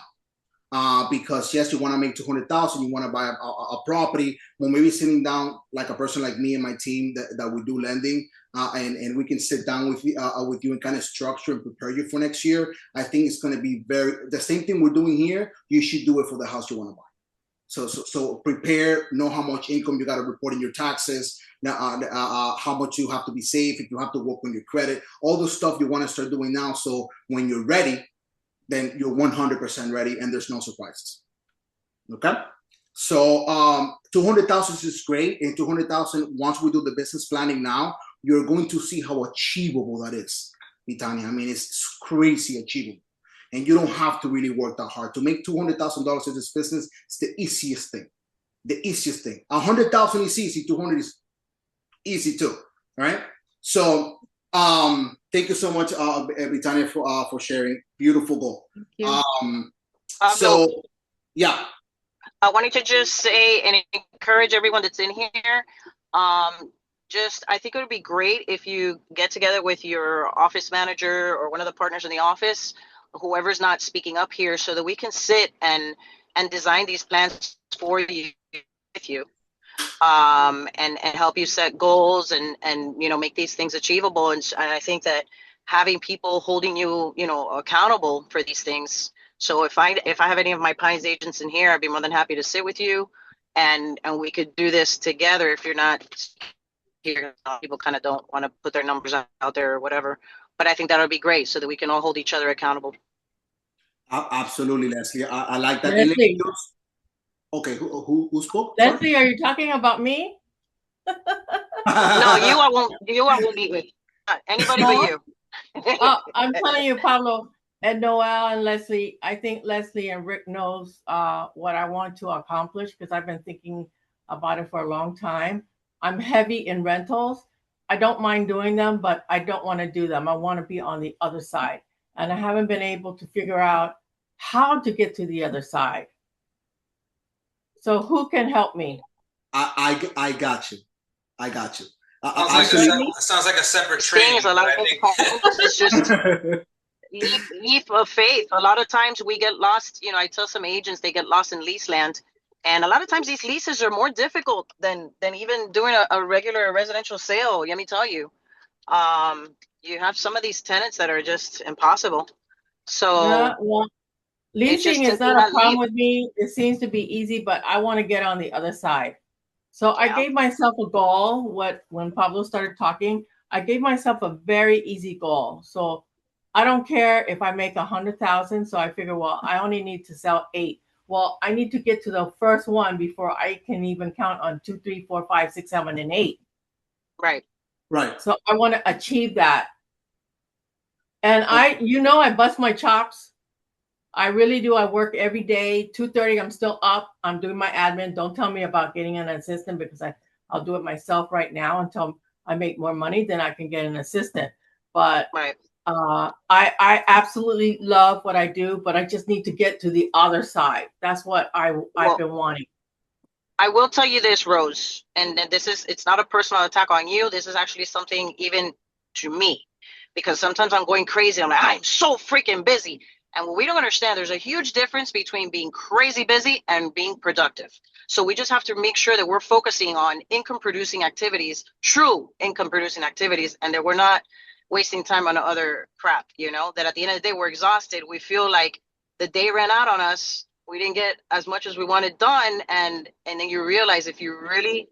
because yes, you want to make 200,000, you want to buy a property. Well, maybe sitting down like a person like me and my team that we do lending, and we can sit down with you and kind of structure and prepare you for next year. I think it's going to be the same thing we're doing here. You should do it for the house you want to buy. So prepare, know how much income you got to report in your taxes, how much you have to be safe, if you have to work on your credit, all the stuff you want to start doing now. So when you're ready, then you're 100% ready and there's no surprises. Okay? So 200,000 is great. And 200,000, once we do the business planning now, you're going to see how achievable that is, Vitania. I mean, it's crazy achievable. And you don't have to really work that hard. To make $200,000 in this business, it's the easiest thing. The easiest thing. 100,000 is easy. 200 is easy too. Right? So thank you so much, Britannia, for sharing. Beautiful goal. So yeah, I wanted to just say and encourage everyone that's in here. I think it would be great if you get together with your office manager or one of the partners in the office, whoever's not speaking up here, so that we can sit and design these plans for you, with you, and help you set goals and make these things achievable. And I think that having people holding you accountable for these things. So if I have any of my Pines agents in here, I'd be more than happy to sit with you, and we could do this together. If you're not here, people kind of don't want to put their numbers out there or whatever. But I think that would be great, so that we can all hold each other accountable. Absolutely, Leslie. I like that. Leslie. Okay, who spoke? Leslie, are you talking about me? No, I won't meet with. Anybody but you. I'm telling you, Pablo and Noel and Leslie, I think Leslie and Rick knows what I want to accomplish, because I've been thinking about it for a long time. I'm heavy in rentals. I don't mind doing them, but I don't want to do them. I want to be on the other side. And I haven't been able to figure out how to get to the other side. So who can help me? I got you. I got you. Sounds like a separate training. It's just leap of faith. A lot of times we get lost. I tell some agents they get lost in lease land. And a lot of times these leases are more difficult than even doing a regular residential sale. Let me tell you, you have some of these tenants that are just impossible. So leasing is not a problem with me. It seems to be easy, but I want to get on the other side. So I gave myself a goal. When Pablo started talking, I gave myself a very easy goal. So I don't care if I make 100,000. So I figure, well, I only need to sell 8. Well, I need to get to the first one before I can even count on 2, 3, 4, 5, 6, 7, and 8. Right. So I want to achieve that. And I bust my chops. I really do. I work every day. 2:30, I'm still up. I'm doing my admin. Don't tell me about getting an assistant, because I'll do it myself right now until I make more money. Then I can get an assistant. But I absolutely love what I do, but I just need to get to the other side. That's what I've been wanting. I will tell you this, Rose, and it's not a personal attack on you. This is actually something even to me, because sometimes I'm going crazy. I'm like, I'm so freaking busy. And what we don't understand, there's a huge difference between being crazy busy and being productive. So we just have to make sure that we're focusing on income-producing activities, true income-producing activities, and that we're not wasting time on other crap, that at the end of the day, we're exhausted. We feel like the day ran out on us. We didn't get as much as we wanted done. And then you realize, if you really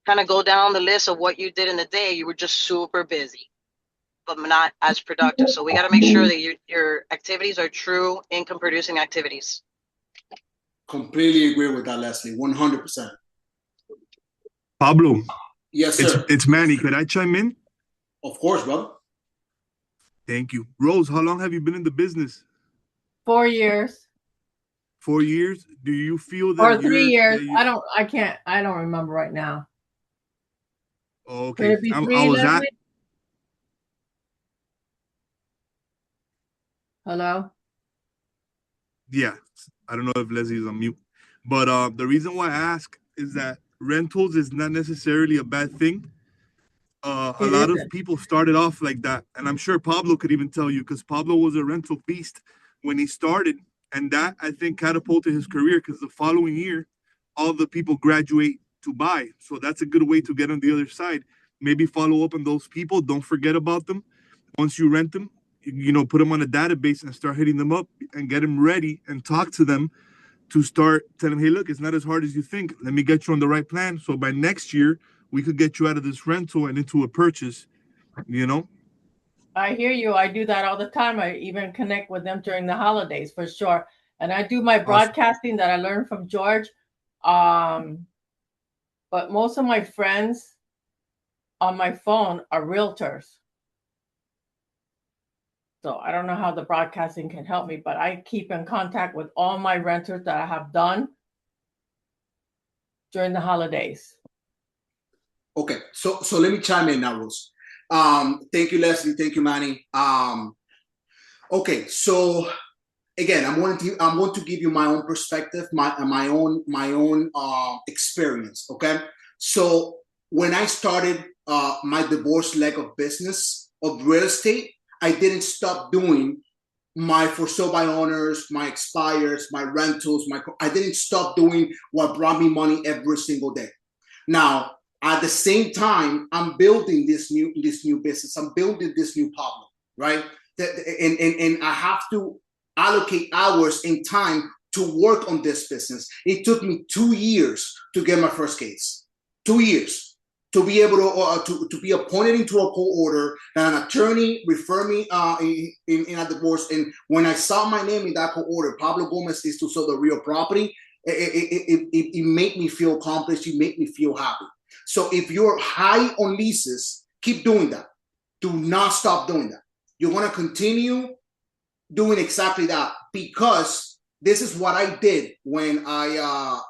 kind of go down the list of what you did in the day, you were just super busy, but not as productive. So we got to make sure that your activities are true income producing activities. Completely agree with that, Leslie. 100%. Pablo. Yes, sir. It's Manny. Could I chime in? Of course, brother. Thank you. Rose, how long have you been in the business? 4 years. 4 years? Do you feel that? Or 3 years? I don't remember right now. Oh, okay. Could it be 3, Leslie? Hello? Yeah. I don't know if Leslie's on mute. But the reason why I ask is that rentals is not necessarily a bad thing. A lot of people started off like that. And I'm sure Pablo could even tell you, because Pablo was a rental beast when he started. And that, I think, catapulted his career because the following year, all the people graduate to buy. So that's a good way to get on the other side. Maybe follow up on those people. Don't forget about them. Once you rent them, put them on a database and start hitting them up and get them ready and talk to them to start telling them, hey, look, it's not as hard as you think. Let me get you on the right plan. So by next year, we could get you out of this rental and into a purchase, I hear you. I do that all the time. I even connect with them during the holidays for sure. And I do my broadcasting that I learned from George. But most of my friends on my phone are realtors. So I don't know how the broadcasting can help me, but I keep in contact with all my renters that I have done during the holidays. Okay, so let me chime in now, Rose. Thank you, Leslie. Thank you, Manny. Okay, so again, I'm going to give you my own perspective, my own experience. Okay, so when I started my divorce leg of business of real estate, I didn't stop doing my for sale by owners, my expires, my rentals. I didn't stop doing what brought me money every single day. Now, at the same time, I'm building this new business. I'm building this new Pablo, right? And I have to allocate hours and time to work on this business. It took me 2 years to get my first case. 2 years to be able to be appointed into a court order, and an attorney referred me in a divorce. And when I saw my name in that court order, Pablo Gomez is to sell the real property. It made me feel accomplished. It made me feel happy. So if you're high on leases, keep doing that. Do not stop doing that. You're going to continue doing exactly that, because this is what I did when I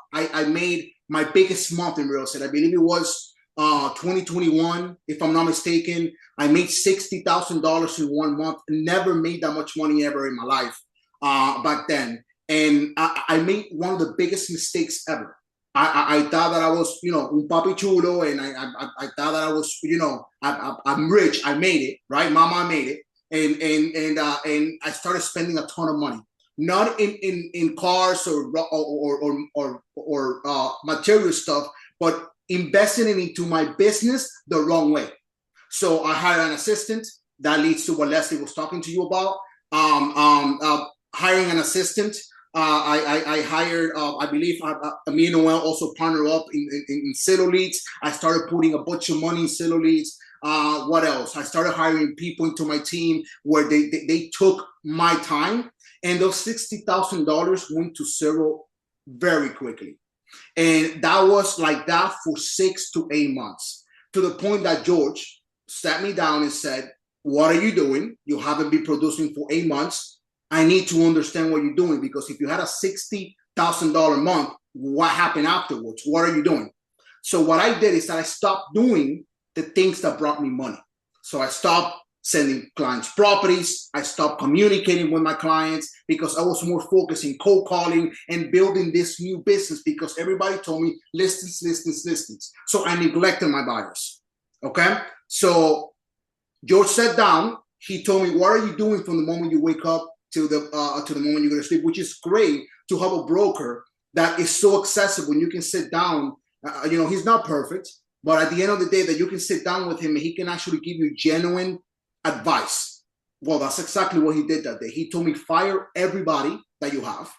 made my biggest month in real estate. I believe it was 2021, if I'm not mistaken. I made $60,000 in 1 month. Never made that much money ever in my life back then. And I made one of the biggest mistakes ever. I thought that I was, un papi chulo, and I thought that I was, I'm rich. I made it, right? Mama made it, and I started spending a ton of money, not in cars or material stuff, but investing it into my business the wrong way. So I hired an assistant. That leads to what Leslie was talking to you about. Hiring an assistant. I hired, I believe, me and Noel also partnered up in Zillow leads. I started putting a bunch of money in Zillow leads. What else? I started hiring people into my team where they took my time, and those $60,000 went to zero very quickly. And that was like that for 6 to 8 months, to the point that George sat me down and said, what are you doing? You haven't been producing for 8 months. I need to understand what you're doing, because if you had a $60,000 month, what happened afterwards? What are you doing? So what I did is that I stopped doing the things that brought me money. So I stopped sending clients properties. I stopped communicating with my clients, because I was more focused in cold calling and building this new business, because everybody told me listings. So I neglected my buyers. Okay. So George sat down. He told me, what are you doing from the moment you wake up to the moment you go to sleep? Which is great to have a broker that is so accessible, and you can sit down. He's not perfect, but at the end of the day, that you can sit down with him and he can actually give you genuine advice. Well, that's exactly what he did that day. He told me, fire everybody that you have,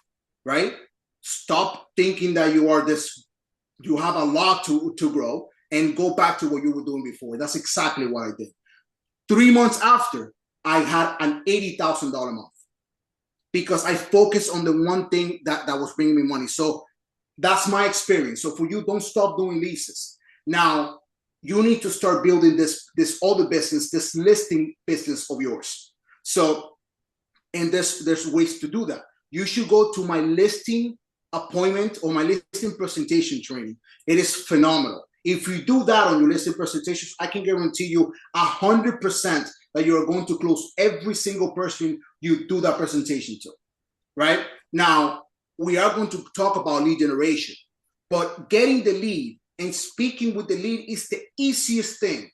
right? Stop thinking that you have a lot to grow, and go back to what you were doing before. That's exactly what I did. 3 months after, I had an $80,000 month, because I focused on the one thing that was bringing me money. So that's my experience. So for you, don't stop doing leases. Now, you need to start building this other business, this listing business of yours. So, and there's ways to do that. You should go to my listing appointment or my listing presentation training. It is phenomenal. If you do that on your listing presentations, I can guarantee you 100% that you are going to close every single person you do that presentation to, right? Now, we are going to talk about lead generation, but getting the lead and speaking with the lead is the easiest thing.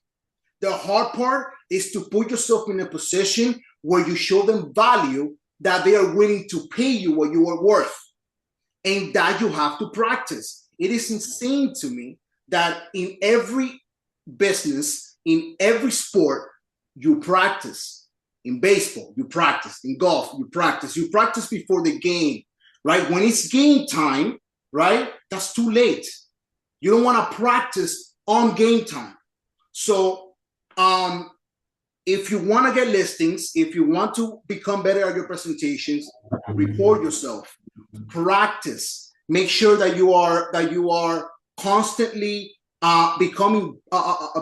The hard part is to put yourself in a position where you show them value that they are willing to pay you what you are worth, and that you have to practice. It is insane to me that in every business, in every sport, you practice. In baseball, you practice. In golf, you practice. You practice before the game, right? When it's game time, right, that's too late. You don't want to practice on game time. So if you want to get listings, if you want to become better at your presentations, record yourself, practice, make sure that you are constantly becoming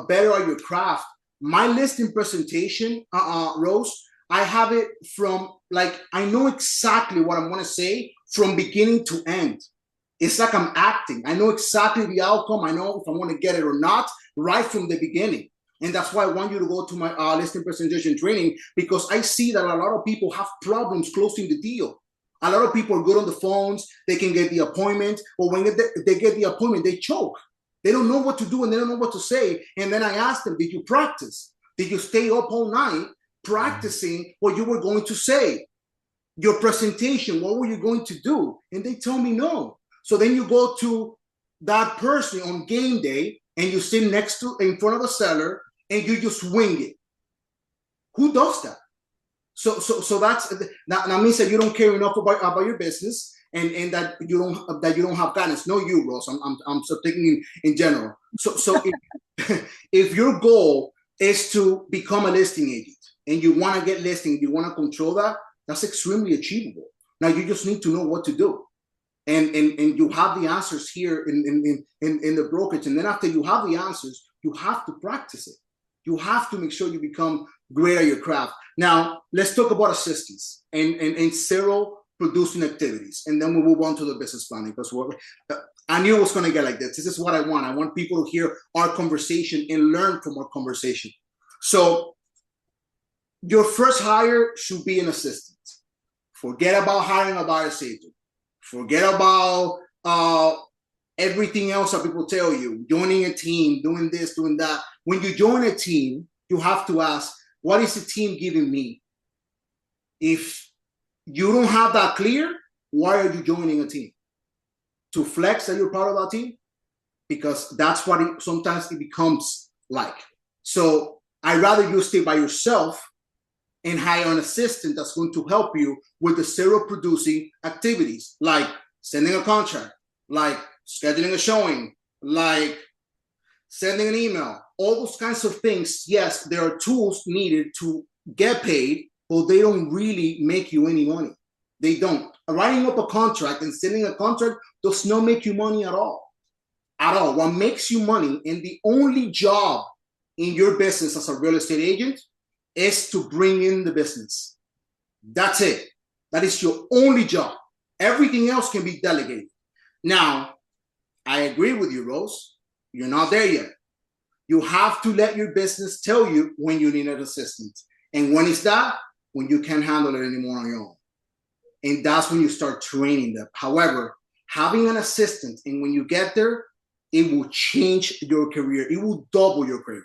better at your craft. My listing presentation, Rose, I have it from, like, I know exactly what I'm going to say from beginning to end. It's like I'm acting. I know exactly the outcome. I know if I'm going to get it or not right from the beginning. And that's why I want you to go to my listing presentation training, because I see that a lot of people have problems closing the deal. A lot of people are good on the phones. They can get the appointment, but when they get the appointment, they choke. They don't know what to do and they don't know what to say. And then I asked them, did you practice? Did you stay up all night practicing what you were going to say? Your presentation, what were you going to do? And they tell me no. So then you go to that person on game day and you sit in front of a seller and you just wing it. Who does that? So that means that you don't care enough about your business, and that you don't have guidance. No, you, Ross. I'm thinking in general. So if your goal is to become a listing agent and you want to get listing, you want to control that, that's extremely achievable. Now you just need to know what to do, and you have the answers here in the brokerage. And then after you have the answers, you have to practice it. You have to make sure you become great at your craft. Now, let's talk about assistance and zero producing activities. And then we'll move on to the business planning, because I knew it was going to get like this. This is what I want. I want people to hear our conversation and learn from our conversation. So your first hire should be an assistant. Forget about hiring a buyer's agent. Forget about everything else that people tell you, joining a team, doing this, doing that. When you join a team, you have to ask, what is the team giving me? If you don't have that clear, why are you joining a team? To flex that you're part of that team? Because that's what sometimes it becomes like. So I'd rather you stay by yourself and hire an assistant that's going to help you with the zero producing activities, like sending a contract, like scheduling a showing, like sending an email, all those kinds of things. Yes, there are tools needed to get paid, but they don't really make you any money. They don't. Writing up a contract and sending a contract does not make you money at all. At all. What makes you money, and the only job in your business as a real estate agent, is to bring in the business. That's it. That is your only job. Everything else can be delegated. Now, I agree with you, Rose. You're not there yet. You have to let your business tell you when you need an assistant. And when is that? When you can't handle it anymore on your own. And that's when you start training them. However, having an assistant, and when you get there, it will change your career. It will double your career.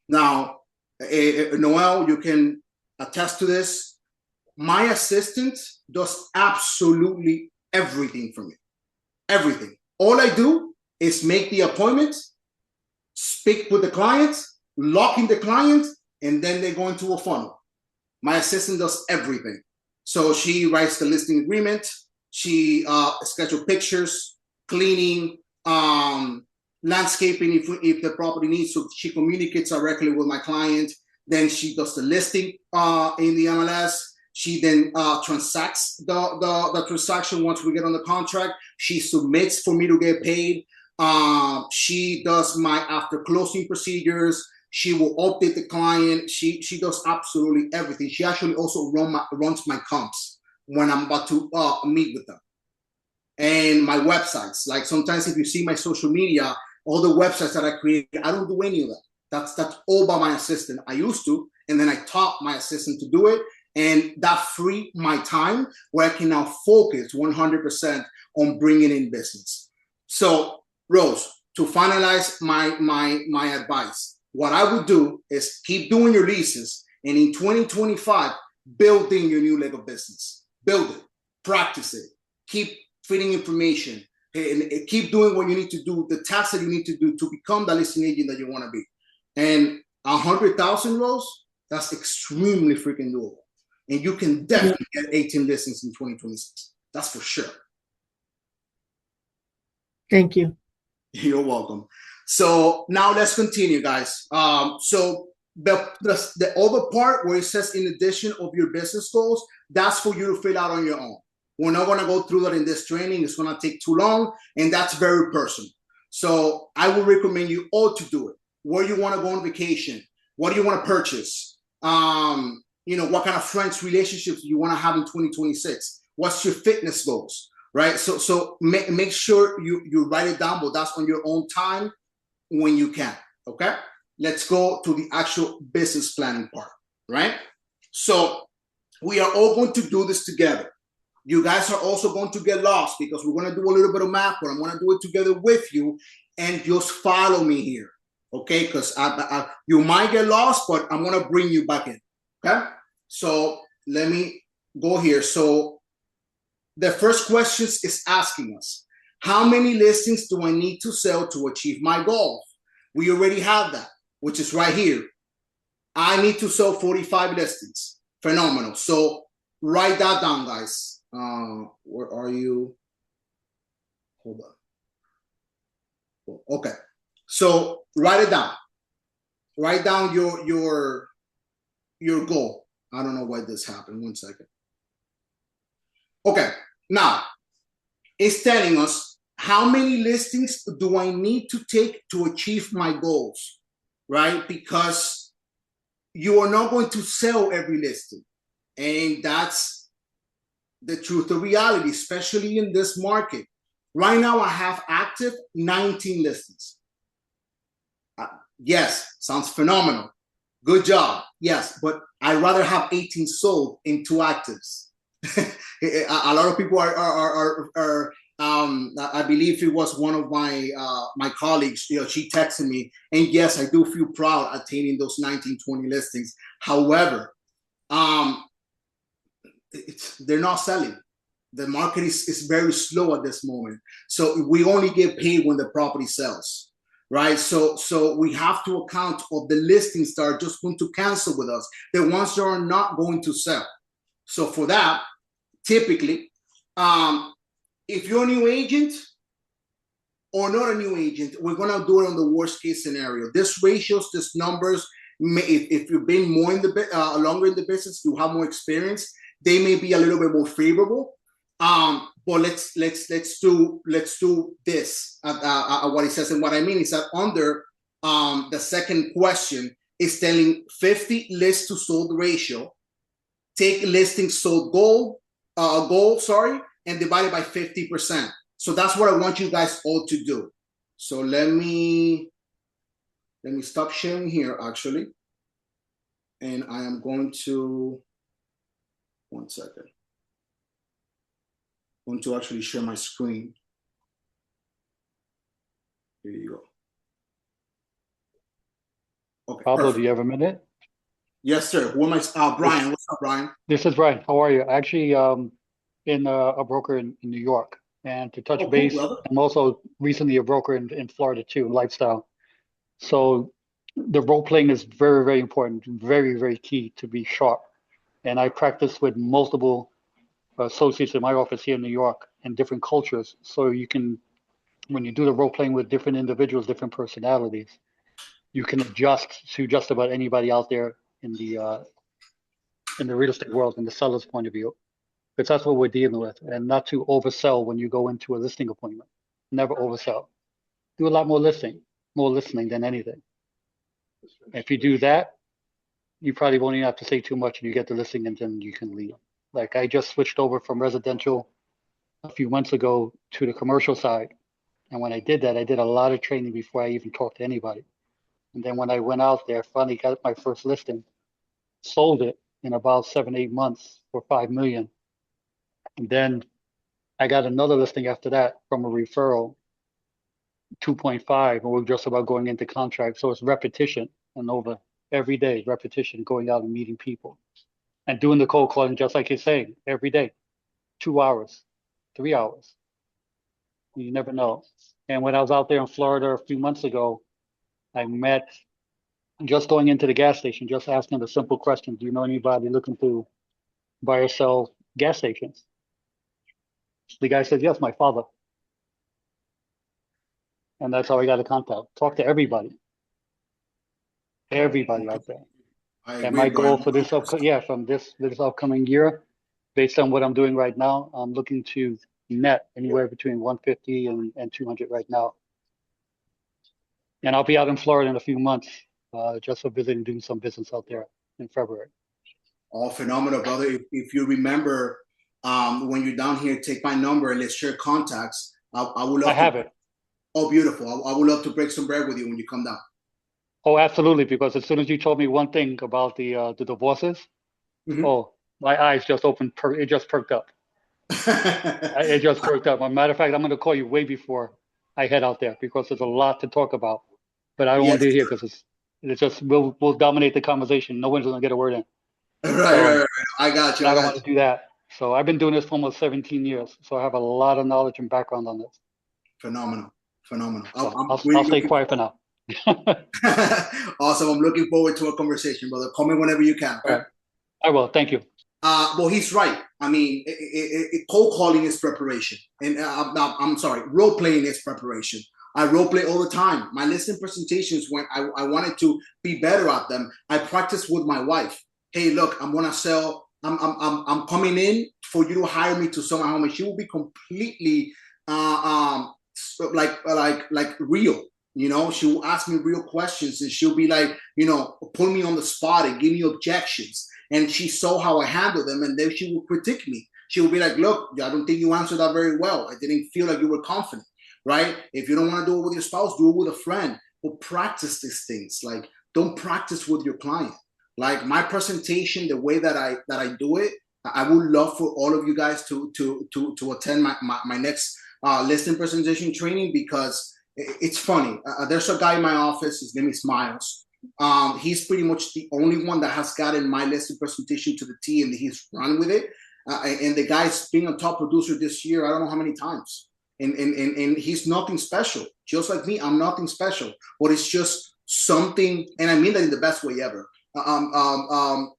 Now, Noel, you can attest to this. My assistant does absolutely everything for me. Everything. All I do is make the appointment, speak with the client, lock in the client, and then they go into a funnel. My assistant does everything. So she writes the listing agreement, she schedules pictures, cleaning, landscaping if the property needs. So she communicates directly with my client. Then she does the listing in the MLS. She then transacts the transaction once we get on the contract. She submits for me to get paid. She does my after closing procedures. She will update the client. She does absolutely everything. She actually also runs my comps when I'm about to meet with them. And my websites. Like sometimes if you see my social media, all the websites that I create, I don't do any of that. That's all by my assistant. I used to, and then I taught my assistant to do it. And that freed my time where I can now focus 100% on bringing in business. So, Rose, to finalize my advice, what I would do is keep doing your leases, and in 2025, building your new leg of business. build it, practice it, keep feeding information, and keep doing what you need to do, the tasks that you need to do to become the listing agent that you want to be. And 100,000 rows, that's extremely freaking doable. And you can definitely get 18 listings in 2026. That's for sure. Thank you. You're welcome. So now let's continue, guys. So the other part where it says in addition of your business goals, that's for you to fill out on your own. We're not going to go through that in this training. It's going to take too long, and that's very personal. So I would recommend you all to do it. Where you want to go on vacation, what do you want to purchase? What kind of friends, relationships you want to have in 2026? What's your fitness goals, right? So make sure you write it down, but that's on your own time when you can, okay? Let's go to the actual business planning part, right? So we are all going to do this together. You guys are also going to get lost because we're going to do a little bit of math, but I'm going to do it together with you, and just follow me here, okay? Because you might get lost, but I'm going to bring you back in, okay? So let me go here. So the first question is asking us, how many listings do I need to sell to achieve my goal? We already have that, which is right here. I need to sell 45 listings. Phenomenal. So write that down, guys. Where are you? Hold on. Okay. So write it down. Write down your goal. I don't know why this happened. 1 second. Okay. Now it's telling us how many listings do I need to take to achieve my goals, right? Because you are not going to sell every listing. And that's the truth of reality, especially in this market. Right now, I have active 19 listings. Yes, sounds phenomenal. Good job. Yes, but I'd rather have 18 sold in 2 actives. A lot of people are I believe it was one of my colleagues, she texted me, and yes, I do feel proud attaining those 19-20 listings. However, they're not selling. The market is very slow at this moment. So we only get paid when the property sells, right? So we have to account of the listings that are just going to cancel with us, the ones that are not going to sell. So for that, typically, if you're a new agent or not a new agent, we're going to do it on the worst case scenario. This ratios, this numbers, if you've been more in the longer in the business, you have more experience, they may be a little bit more favorable. But let's do this. What it says, and what I mean is that under the second question is telling 50 list to sold ratio. Take listing sold goal, and divide it by 50%. So that's what I want you guys all to do. So let me stop sharing here actually, and I am going to 1 second. I'm going to actually share my screen. Here you go. Okay. Pablo, Perfect. do you have a minute? Yes, sir. Who am I? Brian. What's up, Brian? This is Brian. How are you? Actually, in a broker in New York. And to touch base, cool, I'm also recently a broker in Florida too, lifestyle. So the role playing is very, very important, very, very key to be sharp. And I practice with multiple associates in my office here in New York and different cultures. So you can, when you do the role playing with different individuals, different personalities, you can adjust to just about anybody out there in the real estate world, in the seller's point of view. Because that's what we're dealing with, and not to oversell when you go into a listing appointment. Never oversell. Do a lot more listening than anything. If you do that, you probably won't even have to say too much, and you get the listing, and then you can leave. Like I just switched over from residential a few months ago to the commercial side, and when I did that, I did a lot of training before I even talked to anybody. And then when I went out there, finally got my first listing, sold it in about 7-8 months for $5 million. And then I got another listing after that from a referral, 2.5, and we're just about going into contract. So it's repetition and over every day, repetition, going out and meeting people and doing the cold calling, just like you're saying, every day. 2 hours, 3 hours. You never know. And when I was out there in Florida a few months ago, I met, just going into the gas station, just asking the simple question, do you know anybody looking to buy or sell gas stations? The guy said, yes, my father. And that's how I got a contact. Talk to everybody out there. I And agree, my Brian. goal for this from this upcoming year, based on what I'm doing right now, I'm looking to net anywhere between 150 and 200 right now. And I'll be out in Florida in a few months, just for visiting, doing some business out there in February. Oh, phenomenal, brother. If you remember, when you're down here, take my number and let's share contacts. I would love I have it. Oh, beautiful. I would love to break some bread with you when you come down. Oh, absolutely. Because as soon as you told me one thing about the divorces, oh, my eyes just opened. It just perked up. It just perked up. As a matter of fact, I'm going to call you way before I head out there because there's a lot to talk about. But I don't want to do it here because it's just we'll dominate the conversation. No one's going to get a word in. Right. I got you. I don't want to do that. So I've been doing this for almost 17 years. So I have a lot of knowledge and background on this. Phenomenal. I'll stay quiet for now. Awesome. I'm looking forward to a conversation, brother. Call me whenever you can. Okay? Right. I will. Thank you. Well, he's right. I mean, cold calling is preparation, and I'm sorry, role playing is preparation. I role play all the time. My listing presentations, when I wanted to be better at them, I practice with my wife. Hey, look, I'm gonna sell. I'm coming in for you to hire me to sell my home, and she will be completely like real. You know, she will ask me real questions, and she'll be like, you know, put me on the spot and give me objections. And she saw how I handle them, and then she will critique me. She will be like, look, I don't think you answered that very well. I didn't feel like you were confident, right? If you don't want to do it with your spouse, do it with a friend. But practice these things. Like, don't practice with your client. Like my presentation, the way that I do it, I would love for all of you guys to attend my next listing presentation training, because it's funny. There's a guy in my office. His name is Miles. He's pretty much the only one that has gotten my listing presentation to the T, and he's run with it. And the guy's been a top producer this year, I don't know how many times. And he's nothing special. Just like me, I'm nothing special. But it's just something, and I mean that in the best way ever.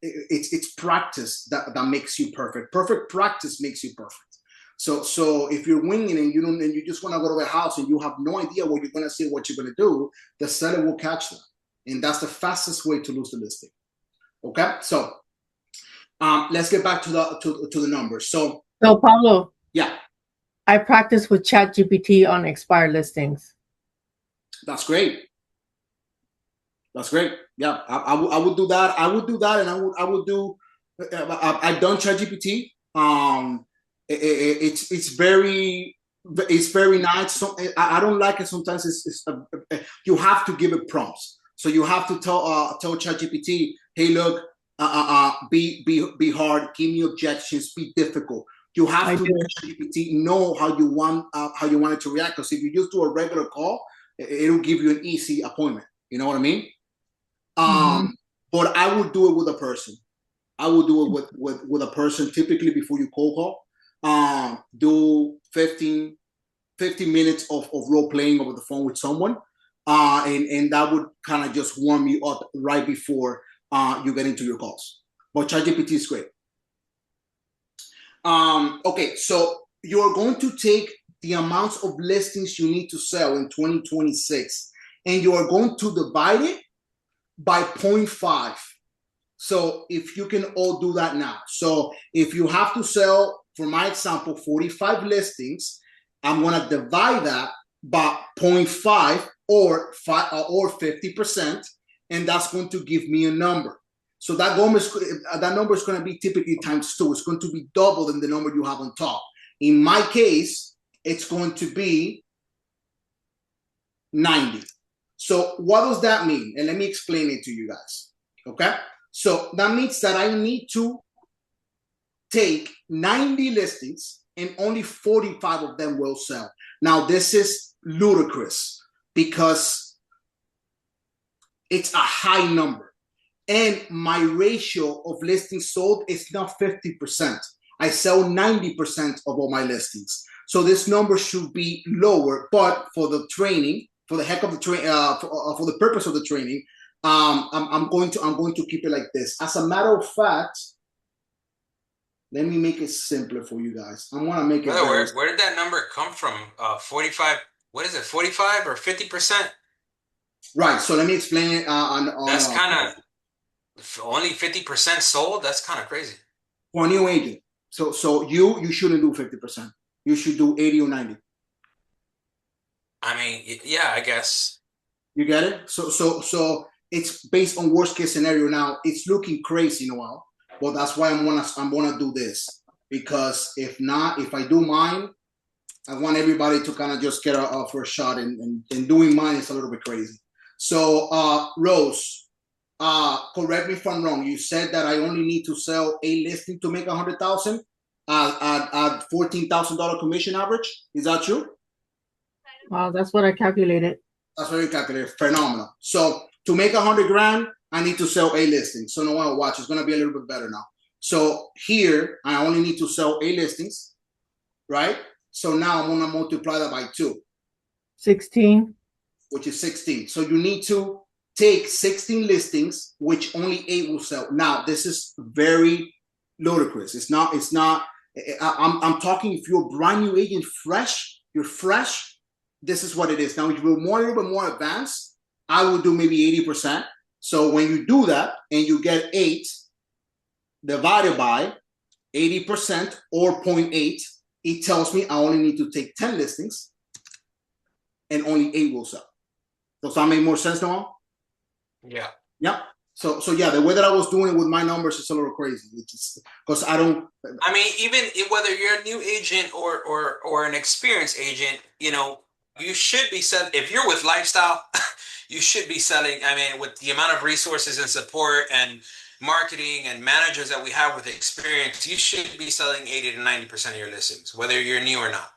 It's practice that makes you perfect. Perfect practice makes you perfect. So if you're winging and you just want to go to the house and you have no idea what you're going to say, what you're going to do, the seller will catch that. And that's the fastest way to lose the listing. Okay, so let's get back to the numbers. So Pablo, yeah, I practice with ChatGPT on expired listings. That's great. That's great. Yeah, I would do that. I would do that, and I would do. I've done ChatGPT. It's very nice. So I don't like it sometimes. You have to give it prompts. So you have to tell ChatGPT, hey, look, be hard, give me objections, be difficult. You have to let ChatGPT know how you want it to react. Because if you just do a regular call, it'll give you an easy appointment. You know what I mean? But I would do it with a person. I would do it with a person, typically before you cold call. Do 15 minutes of role playing over the phone with someone. And that would kind of just warm you up right before you get into your calls. But ChatGPT is great. Okay, so you're going to take the amounts of listings you need to sell in 2026, and you are going to divide it by 0.5. So if you can all do that now. So if you have to sell, for my example, 45 listings, I'm going to divide that by 0.5 or 50%, and that's going to give me a number. So that number is going to be typically times 2. It's going to be double than the number you have on top. In my case, it's going to be 90. So what does that mean? And let me explain it to you guys. Okay? So that means that I need to take 90 listings and only 45 of them will sell. Now, this is ludicrous because it's a high number. And my ratio of listings sold is not 50%. I sell 90% of all my listings. So this number should be lower, but for the training, for the heck of the for the purpose of the training, I'm going to keep it like this. As a matter of fact, let me make it simpler for you guys. I want to make it. Where did that number come from? 45. What is it? 45 or 50%? Right. So let me explain it. That's kind of only 50% sold. That's kind of crazy. For a new agent. So you shouldn't do 50%. You should do 80 or 90. I mean, yeah, I guess. You get it? So it's based on worst case scenario. Now it's looking crazy, Noel. But that's why I'm gonna do this, because if I do mine, I want everybody to kind of just get a first shot, and doing mine is a little bit crazy. So Rose, correct me if I'm wrong. You said that I only need to sell a listing to make 100,000 at $14,000 commission average. Is that true? Wow, that's what I calculated. That's what you calculated. Phenomenal. So to make 100 grand, I need to sell a listing. So no one watch. It's going to be a little bit better now. So here, I only need to sell a listings, right? So now I'm going to multiply that by 2. 16. Which is 16. So you need to take 16 listings, which only 8 will sell. Now, this is very ludicrous. It's not, I'm talking if you're a brand new agent, you're fresh, this is what it is. Now, if you're a little bit more advanced, I would do maybe 80%. So when you do that and you get 8 divided by 80% or 0.8, it tells me I only need to take 10 listings and only 8 will sell. Does that make more sense now? Yeah. Yeah. So yeah, the way that I was doing it with my numbers is a little crazy. Because I mean, even whether you're a new agent or an experienced agent, you should be selling. If you're with lifestyle, you should be selling. I mean, with the amount of resources and support and marketing and managers that we have with experience, you should be selling 80 to 90% of your listings, whether you're new or not.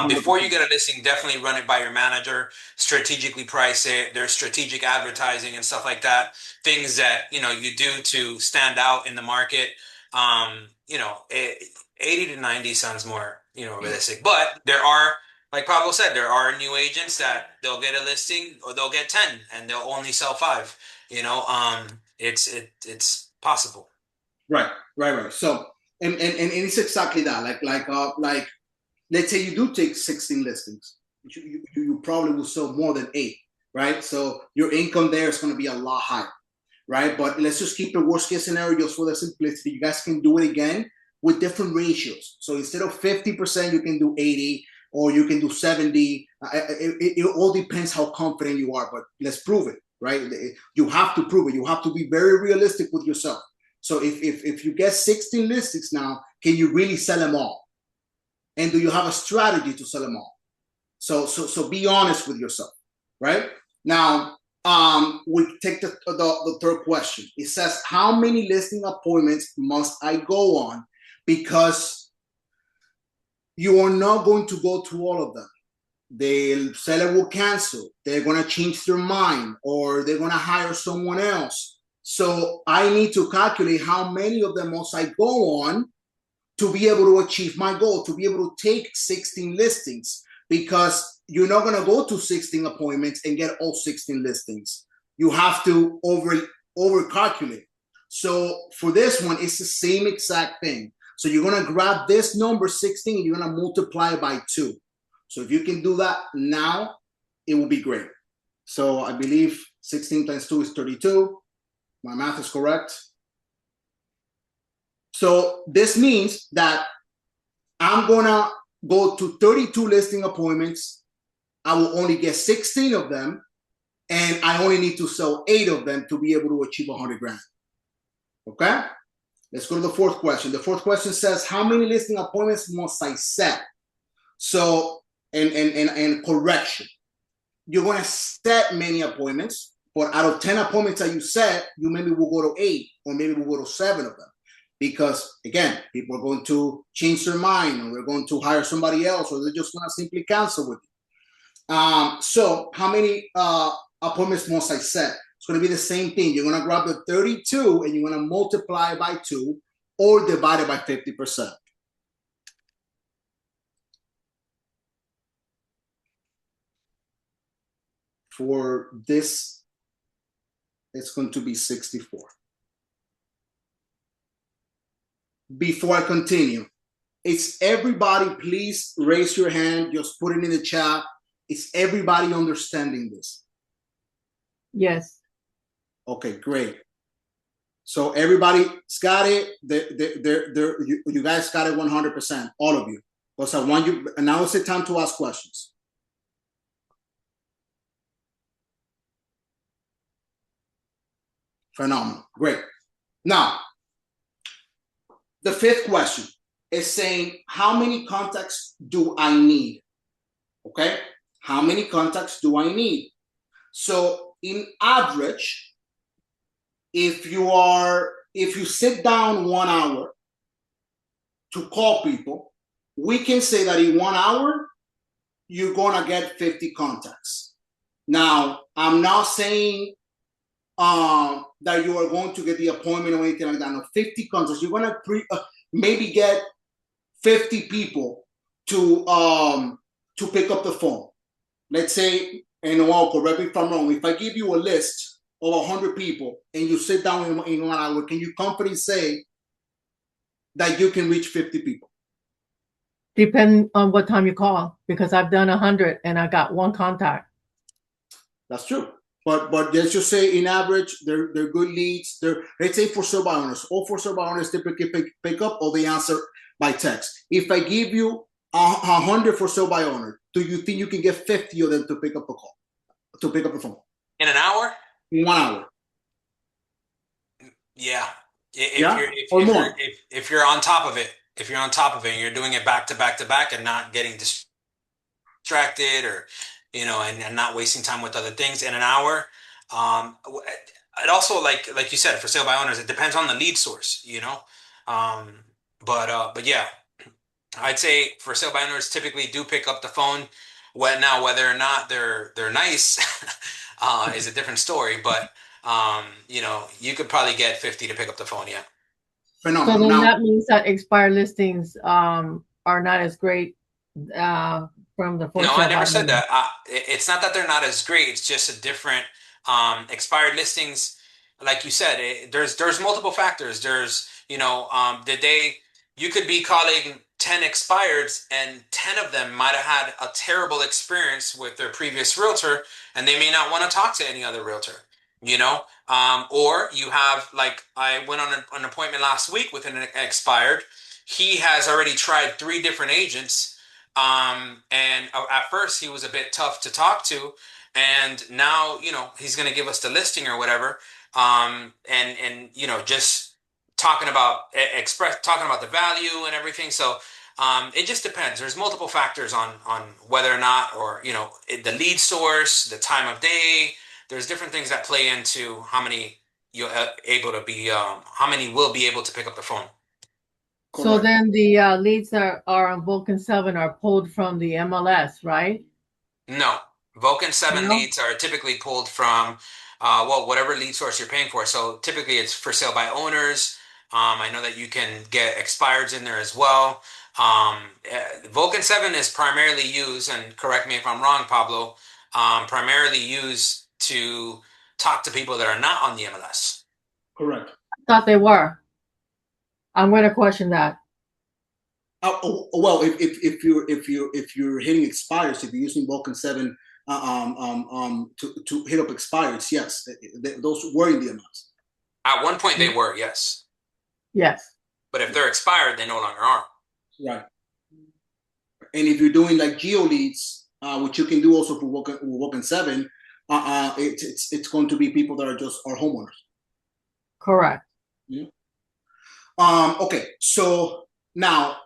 Before you get a listing, definitely run it by your manager, strategically price it. There's strategic advertising and stuff like that. Things that, you do to stand out in the market. 80 to 90 sounds more, realistic. But there are, like Pablo said, there are new agents that they'll get a listing or they'll get 10 and they'll only sell 5. It's possible. Right. So, and it's exactly that. Like, let's say you do take 16 listings, you probably will sell more than 8, right? So your income there is going to be a lot higher, right? But let's just keep the worst case scenario just for the simplicity. You guys can do it again with different ratios. So instead of 50%, you can do 80 or you can do 70. It all depends how confident you are, but let's prove it, right? You have to prove it. You have to be very realistic with yourself. So if you get 16 listings now, can you really sell them all? And do you have a strategy to sell them all? So be honest with yourself, right? Now, we take the third question. It says, how many listing appointments must I go on? Because you are not going to go to all of them. The seller will cancel. They're going to change their mind, or they're going to hire someone else. So I need to calculate how many of them must I go on to be able to achieve my goal, to be able to take 16 listings, because you're not going to go to 16 appointments and get all 16 listings. You have to over calculate. So for this one, it's the same exact thing. So you're going to grab this number 16 and you're going to multiply it by 2. So if you can do that now, it will be great. So I believe 16 times 2 is 32. My math is correct. So this means that I'm going to go to 32 listing appointments. I will only get 16 of them, and I only need to sell 8 of them to be able to achieve 100 grand. Okay? Let's go to the fourth question. The fourth question says, how many listing appointments must I set? So, and correction. You're going to set many appointments, but out of 10 appointments that you set, you maybe will go to 8, or maybe we'll go to 7 of them. Because, again, people are going to change their mind, or they're going to hire somebody else, or they're just going to simply cancel with you. So how many appointments must I set? It's going to be the same thing. You're going to grab the 32 and you're going to multiply by 2. or divided by 50%. For this, it's going to be 64. Before I continue, is everybody, please raise your hand, just put it in the chat. Is everybody understanding this? Yes. Okay, great. So everybody's got it. You guys got it 100%, all of you. Because I want you, and now it's the time to ask questions. Phenomenal, great. Now, the fifth question is saying, how many contacts do I need? Okay, how many contacts do I need? So in average, if you sit down 1 hour to call people, we can say that in 1 hour, you're gonna get 50 contacts. Now, I'm not saying that you are going to get the appointment or anything like that. No, 50 contacts. You're gonna maybe get 50 people to pick up the phone. Let's say, and I'll correct me if I'm wrong. If I give you a list of 100 people and you sit down in 1 hour, can you confidently say that you can reach 50 people? Depending on what time you call, because I've done 100 and I got 1 contact. That's true. But let's just say, in average, they're good leads. Let's say for sale by owners. All for sale by owners typically pick up, or they answer by text. If I give you 100 for sale by owner, do you think you can get 50 of them to pick up the call, to pick up the phone? In an hour? In 1 hour. Yeah. If you're on top of it, and you're doing it back to back to back and not getting distracted, or and not wasting time with other things in an hour. It also, like you said, for sale by owners, it depends on the lead source, but yeah, I'd say for sale by owners typically do pick up the phone. Whether or not they're nice is a different story, but you could probably get 50 to pick up the phone. Yeah. Phenomenal. So then Now, that means that expired listings are not as great from the No, I never said that. It's not that they're not as great. It's just a different expired listings. Like you said, there's multiple factors. There's you could be calling 10 expireds, and 10 of them might have had a terrible experience with their previous realtor, and they may not want to talk to any other realtor. Or you have, like, I went on an appointment last week with an expired. He has already tried 3 different agents. And at first he was a bit tough to talk to, and now he's going to give us the listing or whatever. And just talking about the value and everything. So it just depends. There's multiple factors on whether or not, or the lead source, the time of day. There's different things that play into how many you're able to be, how many will be able to pick up the phone. So then the leads that are on Vulcan 7 are pulled from the MLS, right? No. Vulcan 7 leads are typically pulled from, whatever lead source you're paying for. So typically it's for sale by owners. I know that you can get expireds in there as well. Vulcan 7 is primarily used, and correct me if I'm wrong, Pablo, primarily used to talk to people that are not on the MLS. Correct. I thought they were. I'm going to question that. Well, if you're hitting expires, if you're using Vulcan 7 to hit up expires, yes, those were in the amounts. At one point, they were, yes. Yes. But if they're expired, they no longer are. Right. And if you're doing like geo leads, which you can do also for Vulcan 7, it's going to be people that are homeowners. Correct. Yeah. Okay, so now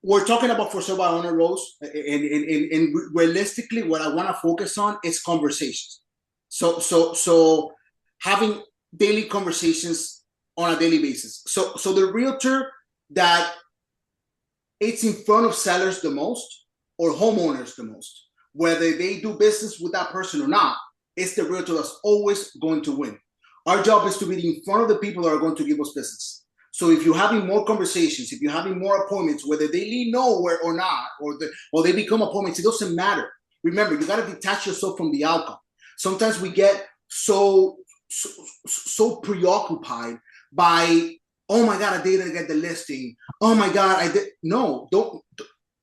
we're talking about for sale by owner roles, and realistically, what I want to focus on is conversations. So having daily conversations on a daily basis. So the realtor that it's in front of sellers the most, or homeowners the most, whether they do business with that person or not, it's the realtor that's always going to win. Our job is to be in front of the people that are going to give us business. So if you're having more conversations, if you're having more appointments, whether they lead nowhere or not, or they become appointments, it doesn't matter. Remember, you got to detach yourself from the outcome. Sometimes we get so preoccupied by, oh my God, I didn't get the listing. Oh my God, I did. No, don't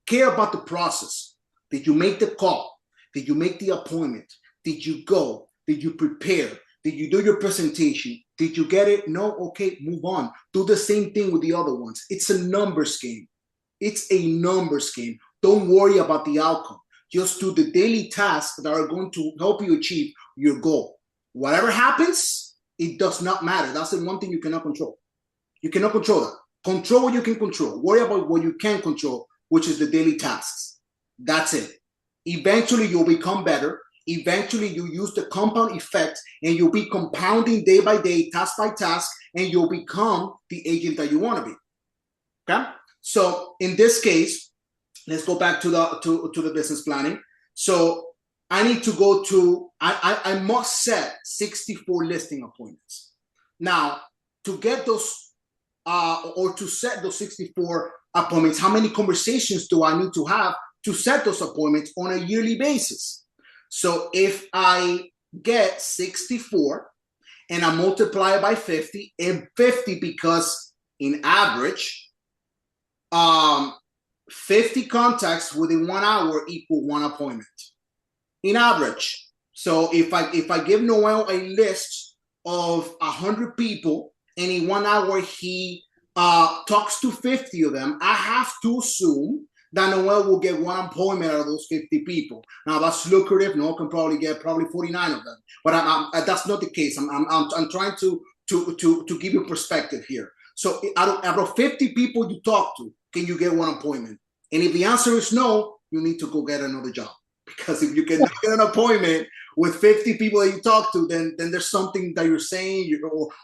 care about the process. Did you make the call? Did you make the appointment? Did you go? Did you prepare? Did you do your presentation? Did you get it? No? Okay, move on. Do the same thing with the other ones. It's a numbers game. It's a numbers game. Don't worry about the outcome. Just do the daily tasks that are going to help you achieve your goal. Whatever happens, it does not matter. That's the one thing you cannot control. You cannot control that. Control what you can control. Worry about what you can control, which is the daily tasks. That's it. Eventually, you'll become better. Eventually, you use the compound effect and you'll be compounding day by day, task by task, and you'll become the agent that you want to be. Okay? So in this case, let's go back to the business planning. So I need to go to, I must set 64 listing appointments. Now, to get those, or to set those 64 appointments, how many conversations do I need to have to set those appointments on a yearly basis? So if I get 64 and I multiply it by 50, and 50 because in average, 50 contacts within 1 hour equal 1 appointment. In average. So if I give Noel a list of 100 people and in 1 hour he talks to 50 of them, I have to assume that Noel will get 1 appointment out of those 50 people. Now that's lucrative. Noel can probably get 49 of them, but that's not the case. I'm trying to give you perspective here. So out of 50 people you talk to, can you get 1 appointment? And if the answer is no, you need to go get another job. Because if you cannot get an appointment with 50 people that you talk to, then there's something that you're saying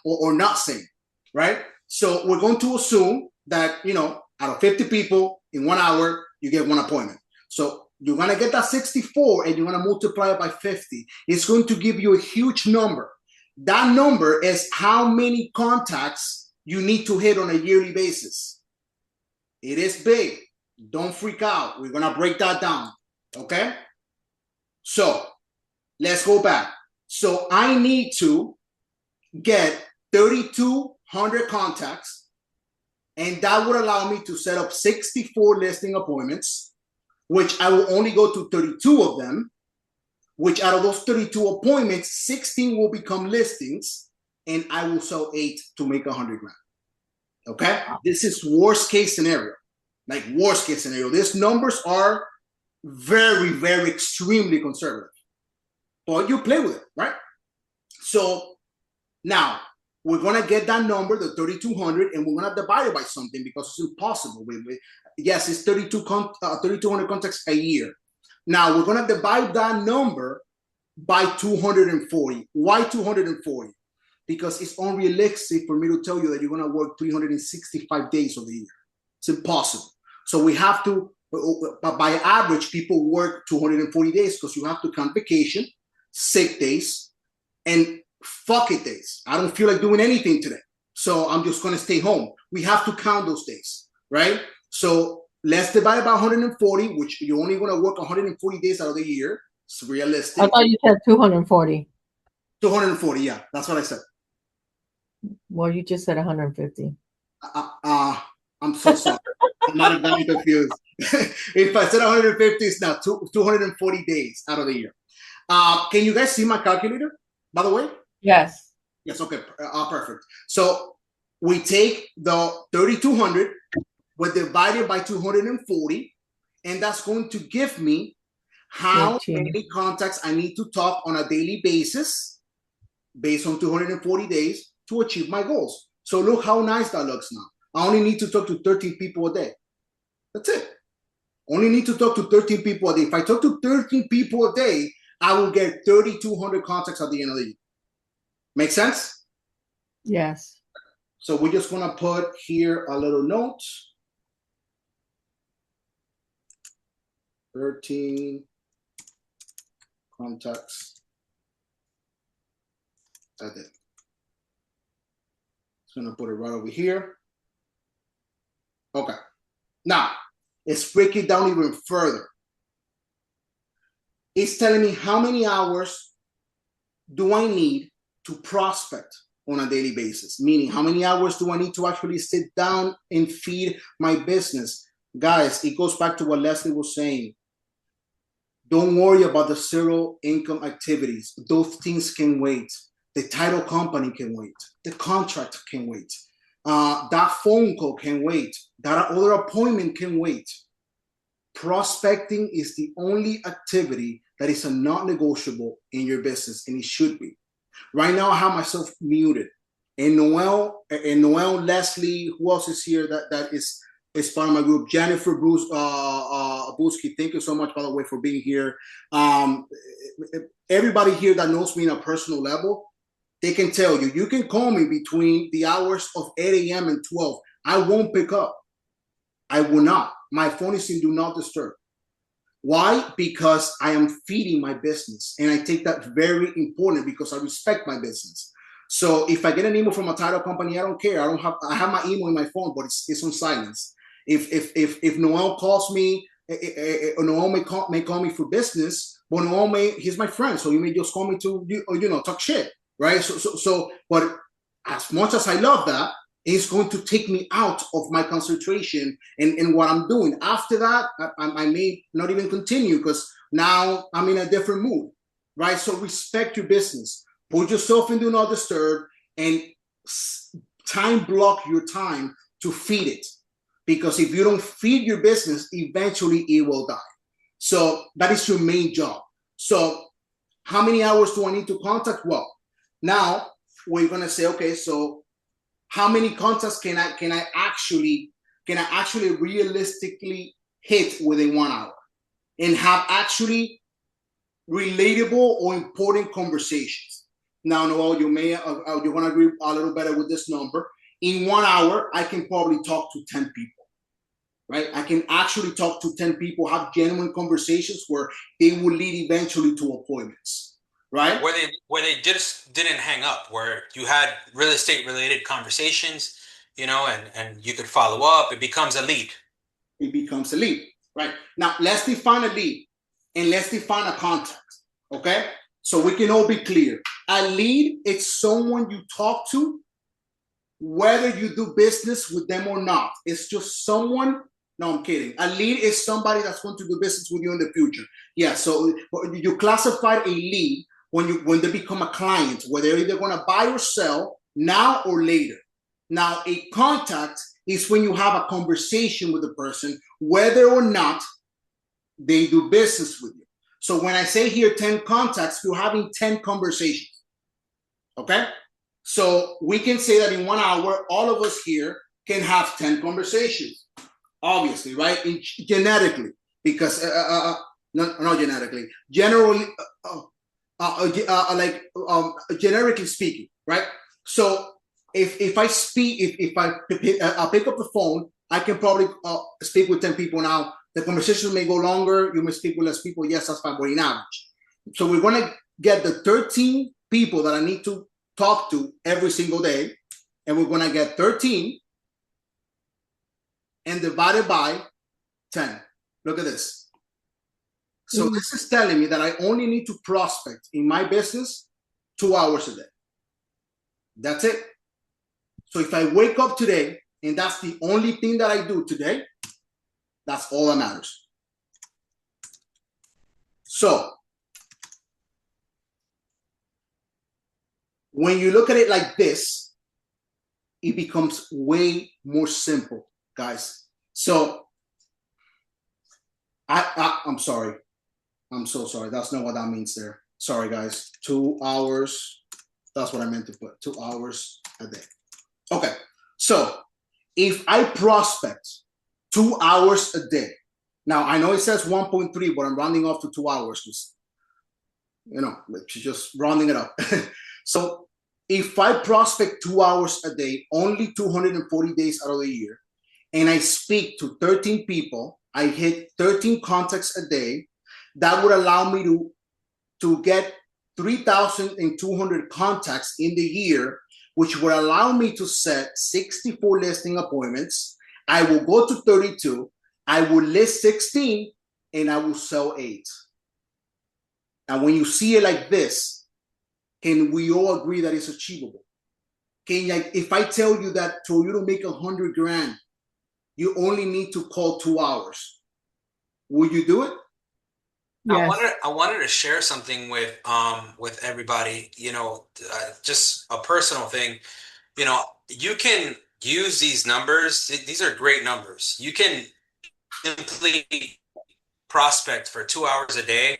or not saying, right? So we're going to assume that, out of 50 people in 1 hour, you get 1 appointment. So you're going to get that 64 and you're going to multiply it by 50. It's going to give you a huge number. That number is how many contacts you need to hit on a yearly basis. It is big. Don't freak out. We're going to break that down. Okay? So let's go back. So I need to get 3,200 contacts, and that would allow me to set up 64 listing appointments, which I will only go to 32 of them, which out of those 32 appointments, 16 will become listings, and I will sell 8 to make $100,000. Okay? This is worst case scenario. Like worst case scenario. These numbers are very, very extremely conservative. But you play with it, right? So now we're going to get that number, the 3,200, and we're going to divide it by something because it's impossible. Yes, it's 3,200 contacts a year. Now we're going to divide that number by 240. Why 240? Because it's unrealistic for me to tell you that you're going to work 365 days of the year. It's impossible. So we have to, but by average, people work 240 days because you have to count vacation, sick days, and fuck it days. I don't feel like doing anything today, so I'm just going to stay home. We have to count those days, right? So let's divide by 140, which you're only going to work 140 days out of the year. It's realistic. I thought you said 240. 240, yeah, that's what I said. Well, you just said 150. I'm so sorry. I'm not very confused. If I said 150, it's now 240 days out of the year. Can you guys see my calculator, by the way? Yes. Yes, okay, perfect. So we take the 3,200, we divide it by 240, and that's going to give me how many contacts I need to talk on a daily basis based on 240 days to achieve my goals. So look how nice that looks now. I only need to talk to 13 people a day. That's it. Only need to talk to 13 people a day. If I talk to 13 people a day, I will get 3,200 contacts at the end of the year. Make sense? Yes. So we're just going to put here a little note. 13 contacts a day. Just going to put it right over here. Okay. Now, let's break it down even further. It's telling me how many hours do I need to prospect on a daily basis? Meaning, how many hours do I need to actually sit down and feed my business? Guys, it goes back to what Leslie was saying. Don't worry about the zero income activities. Those things can wait. The title company can wait. The contract can wait. That phone call can wait. That other appointment can wait. Prospecting is the only activity that is a non-negotiable in your business, and it should be. Right now, I have myself muted. And Noel, Leslie, who else is here that is part of my group? Jennifer Bruce Busky, thank you so much, by the way, for being here. Everybody here that knows me on a personal level, they can tell you can call me between the hours of 8 a.m. and 12. I won't pick up. I will not. My phone is in do not disturb. Why? Because I am feeding my business, and I take that very important because I respect my business. So if I get an email from a title company, I don't care. I have my email in my phone, but it's on silence. If Noel calls me, Noel may call me for business, but Noel he's my friend, so he may just call me to talk shit, right? So but as much as I love that, it's going to take me out of my concentration and what I'm doing. After that, I may not even continue because now I'm in a different mood, right? So respect your business. Put yourself in do not disturb and time block your time to feed it. Because if you don't feed your business, eventually it will die. So that is your main job. So how many hours do I need to contact? Well, now we're going to say, okay, so how many contacts can I actually realistically hit within 1 hour and have actually relatable or important conversations? Now, Noel, you're going to agree a little better with this number. In 1 hour, I can probably talk to 10 people, right? I can actually talk to 10 people, have genuine conversations where they will lead eventually to appointments. Right? Where they just didn't hang up, where you had real estate related conversations, and you could follow up. It becomes a lead. It becomes a lead, right? Now, let's define a lead and let's define a contact, okay? So we can all be clear. A lead is someone you talk to, whether you do business with them or not. It's just someone. No, I'm kidding. A lead is somebody that's going to do business with you in the future. Yeah, so you classified a lead when they become a client, whether they're going to buy or sell now or later. Now, a contact is when you have a conversation with the person, whether or not they do business with you. So when I say here 10 contacts, you're having 10 conversations. Okay? So we can say that in 1 hour, all of us here can have 10 conversations. Obviously, right? Genetically, because not genetically, generally, generically speaking, right? So if I speak, if I pick up the phone, I can probably speak with 10 people. Now the conversation may go longer. You may speak with less people. Yes, that's fine, but in average. So we're going to get the 13 people that I need to talk to every single day, and we're going to get 13 and divided by 10. Look at this. So this is telling me that I only need to prospect in my business 2 hours a day. That's it. So if I wake up today and that's the only thing that I do today, that's all that matters. So when you look at it like this, it becomes way more simple, guys. So I'm sorry. I'm so sorry. That's not what that means there. Sorry, guys. 2 hours. That's what I meant to put. 2 hours a day. Okay. So if I prospect 2 hours a day, now I know it says 1.3, but I'm rounding off to 2 hours. Just rounding it up. So if I prospect 2 hours a day, only 240 days out of the year, and I speak to 13 people, I hit 13 contacts a day, that would allow me to get 3,200 contacts in the year, which would allow me to set 64 listing appointments I will go to 32, I will list 16, and I will sell 8. And when you see it like this, can we all agree that it's achievable? Can, like, if I tell you that for you to make 100 grand, you only need to call 2 hours, will you do it? Yes. I wanted to share something with everybody, just a personal thing. You can use these numbers. These are great numbers. You can simply prospect for 2 hours a day,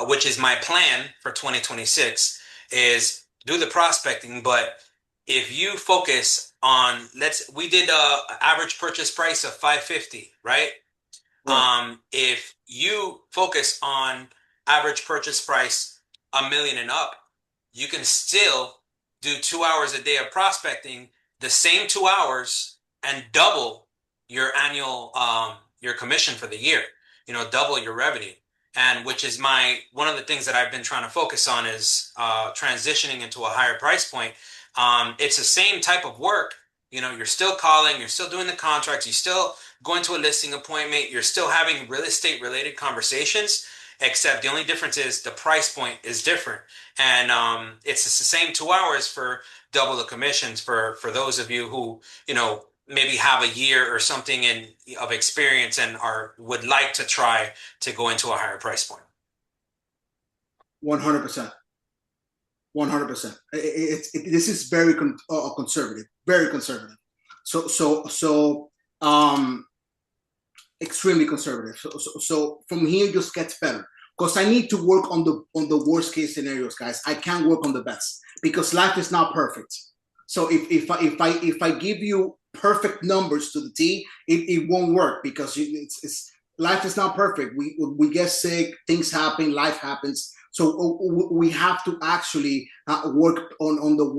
which is my plan for 2026, is do the prospecting. But if you focus on, we did a average purchase price of 550, right? Right. If you focus on average purchase price a million and up, you can still do 2 hours a day of prospecting, the same 2 hours, and double your annual your commission for the year. Double your revenue. And which is one of the things that I've been trying to focus on is transitioning into a higher price point. It's the same type of work. You're still calling, you're still doing the contracts, you still going to a listing appointment, you're still having real estate related conversations, except the only difference is the price point is different. And it's the same 2 hours for double the commissions for those of you who, maybe have a year or something of experience and would like to try to go into a higher price point. 100%. 100%. This is very conservative, very conservative. So extremely conservative. So from here it just gets better, because I need to work on the worst case scenarios, guys. I can't work on the best because life is not perfect. So if I give you perfect numbers to the T, it won't work, because it's life is not perfect. We get sick, things happen, life happens. So we have to actually work on the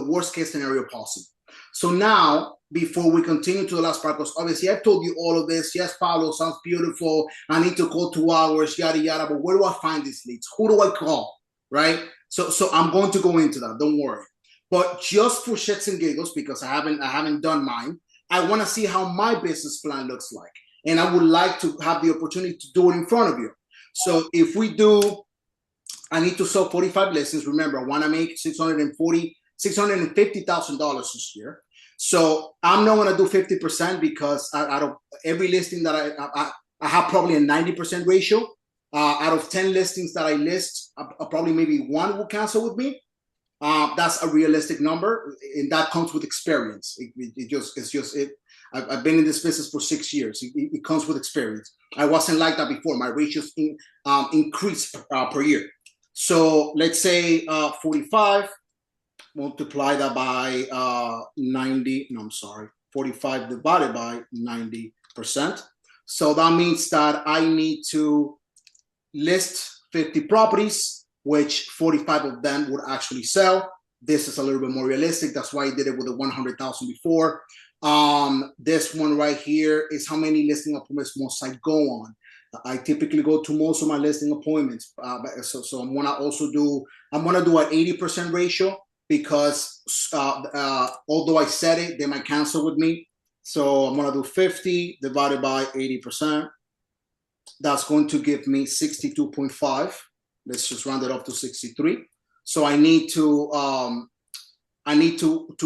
worst case scenario possible. So now, before we continue to the last part, because obviously I've told you all of this. Yes, Pablo, sounds beautiful. I need to call 2 hours, yada yada. But where do I find these leads? Who do I call? Right? So I'm going to go into that. Don't worry. But just for shits and giggles, because I haven't done mine, I want to see how my business plan looks like, and I would like to have the opportunity to do it in front of you. So if we do, I need to sell 45 listings. Remember, I want to make $650,000 this year. So I'm not going to do 50%, because out of every listing that I have probably a 90% ratio. Out of 10 listings that I list, probably maybe 1 will cancel with me. That's a realistic number, and that comes with experience. I've been in this business for 6 years. It comes with experience. I wasn't like that before. My ratios increased per year. So let's say 45, multiply that by 90. No, I'm sorry, 45 divided by 90%. So that means that I need to list 50 properties, which 45 of them would actually sell. This is a little bit more realistic. That's why I did it with the 100,000 before. This one right here is how many listing appointments must I go on. I typically go to most of my listing appointments. So I'm gonna do an 80% ratio, because although I said it, they might cancel with me. So I'm gonna do 50 divided by 80%. That's going to give me 62.5. Let's just round it up to 63. So I need to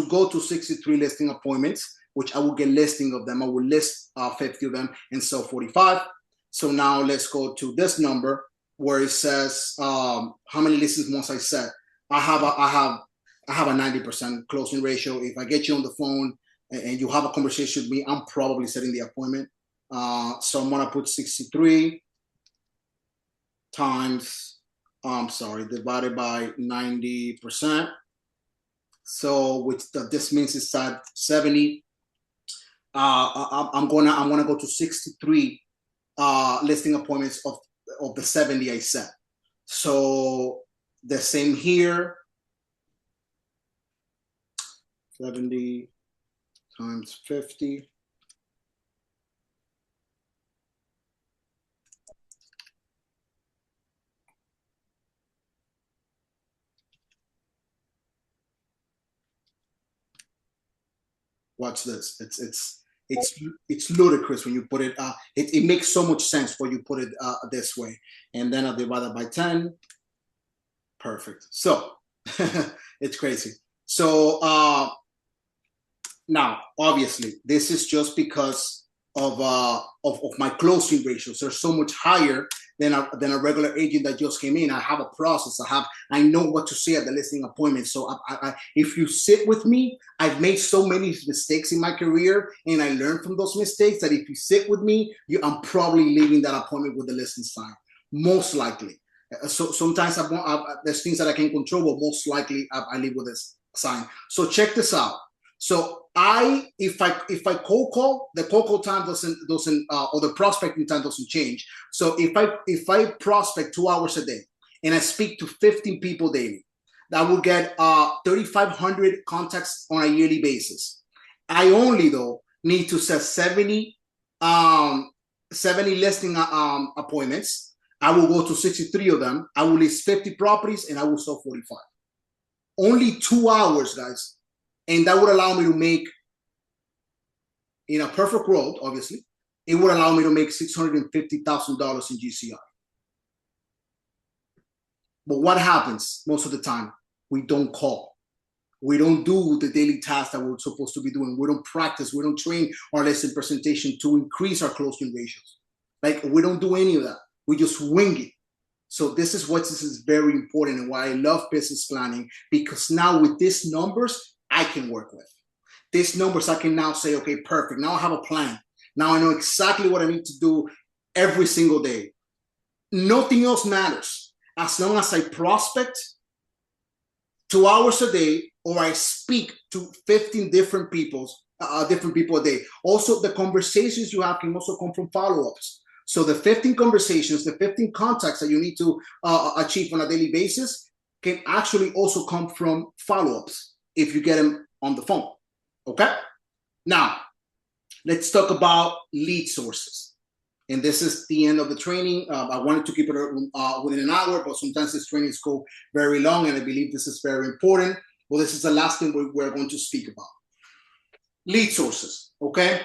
go to 63 listing appointments, which I will get listing of them. I will list 50 of them and sell 45. So now let's go to this number where it says how many listings must I set. I have a 90% closing ratio. If I get you on the phone and you have a conversation with me, I'm probably setting the appointment. So I'm gonna put 63 times, divided by 90%. So this means it's at 70. I'm gonna go to 63 listing appointments of the 70 I set. So the same here. 70 times 50. Watch this. it's ludicrous when you put it. It makes so much sense when you put it this way. And then I divide it by 10. Perfect. So it's crazy. So now, obviously, this is just because of my closing ratios. They're so much higher than a regular agent that just came in. I have a process. I know what to say at the listing appointment. So if you sit with me, I've made so many mistakes in my career, and I learned from those mistakes that if you sit with me, I'm probably leaving that appointment with the listing sign, most likely. So sometimes there's things that I can control, but most likely I leave with this sign. So check this out. So if I cold call, the cold call time doesn't or the prospecting time doesn't change. So if I prospect 2 hours a day and I speak to 15 people daily, that will get 3,500 contacts on a yearly basis. I only though need to set 70 listing appointments. I will go to 63 of them. I will list 50 properties and I will sell 45. Only 2 hours, guys. And that would allow me to make, in a perfect world, obviously, it would allow me to make $650,000 in GCI. But what happens most of the time? We don't call. We don't do the daily tasks that we're supposed to be doing. We don't practice. We don't train our lesson presentation to increase our closing ratios. Like, we don't do any of that. We just wing it. So this is very important, and why I love business planning, because now with these numbers, I can work with. These numbers, I can now say, okay, perfect. Now I have a plan. Now I know exactly what I need to do every single day. Nothing else matters. As long as I prospect 2 hours a day, or I speak to 15 different people a day. Also, the conversations you have can also come from follow-ups. So the 15 conversations, the 15 contacts that you need to achieve on a daily basis can actually also come from follow-ups if you get them on the phone, okay? Now, let's talk about lead sources. And this is the end of the training. I wanted to keep it within an hour, but sometimes these trainings go very long, and I believe this is very important. Well, this is the last thing we're going to speak about. Lead sources, okay?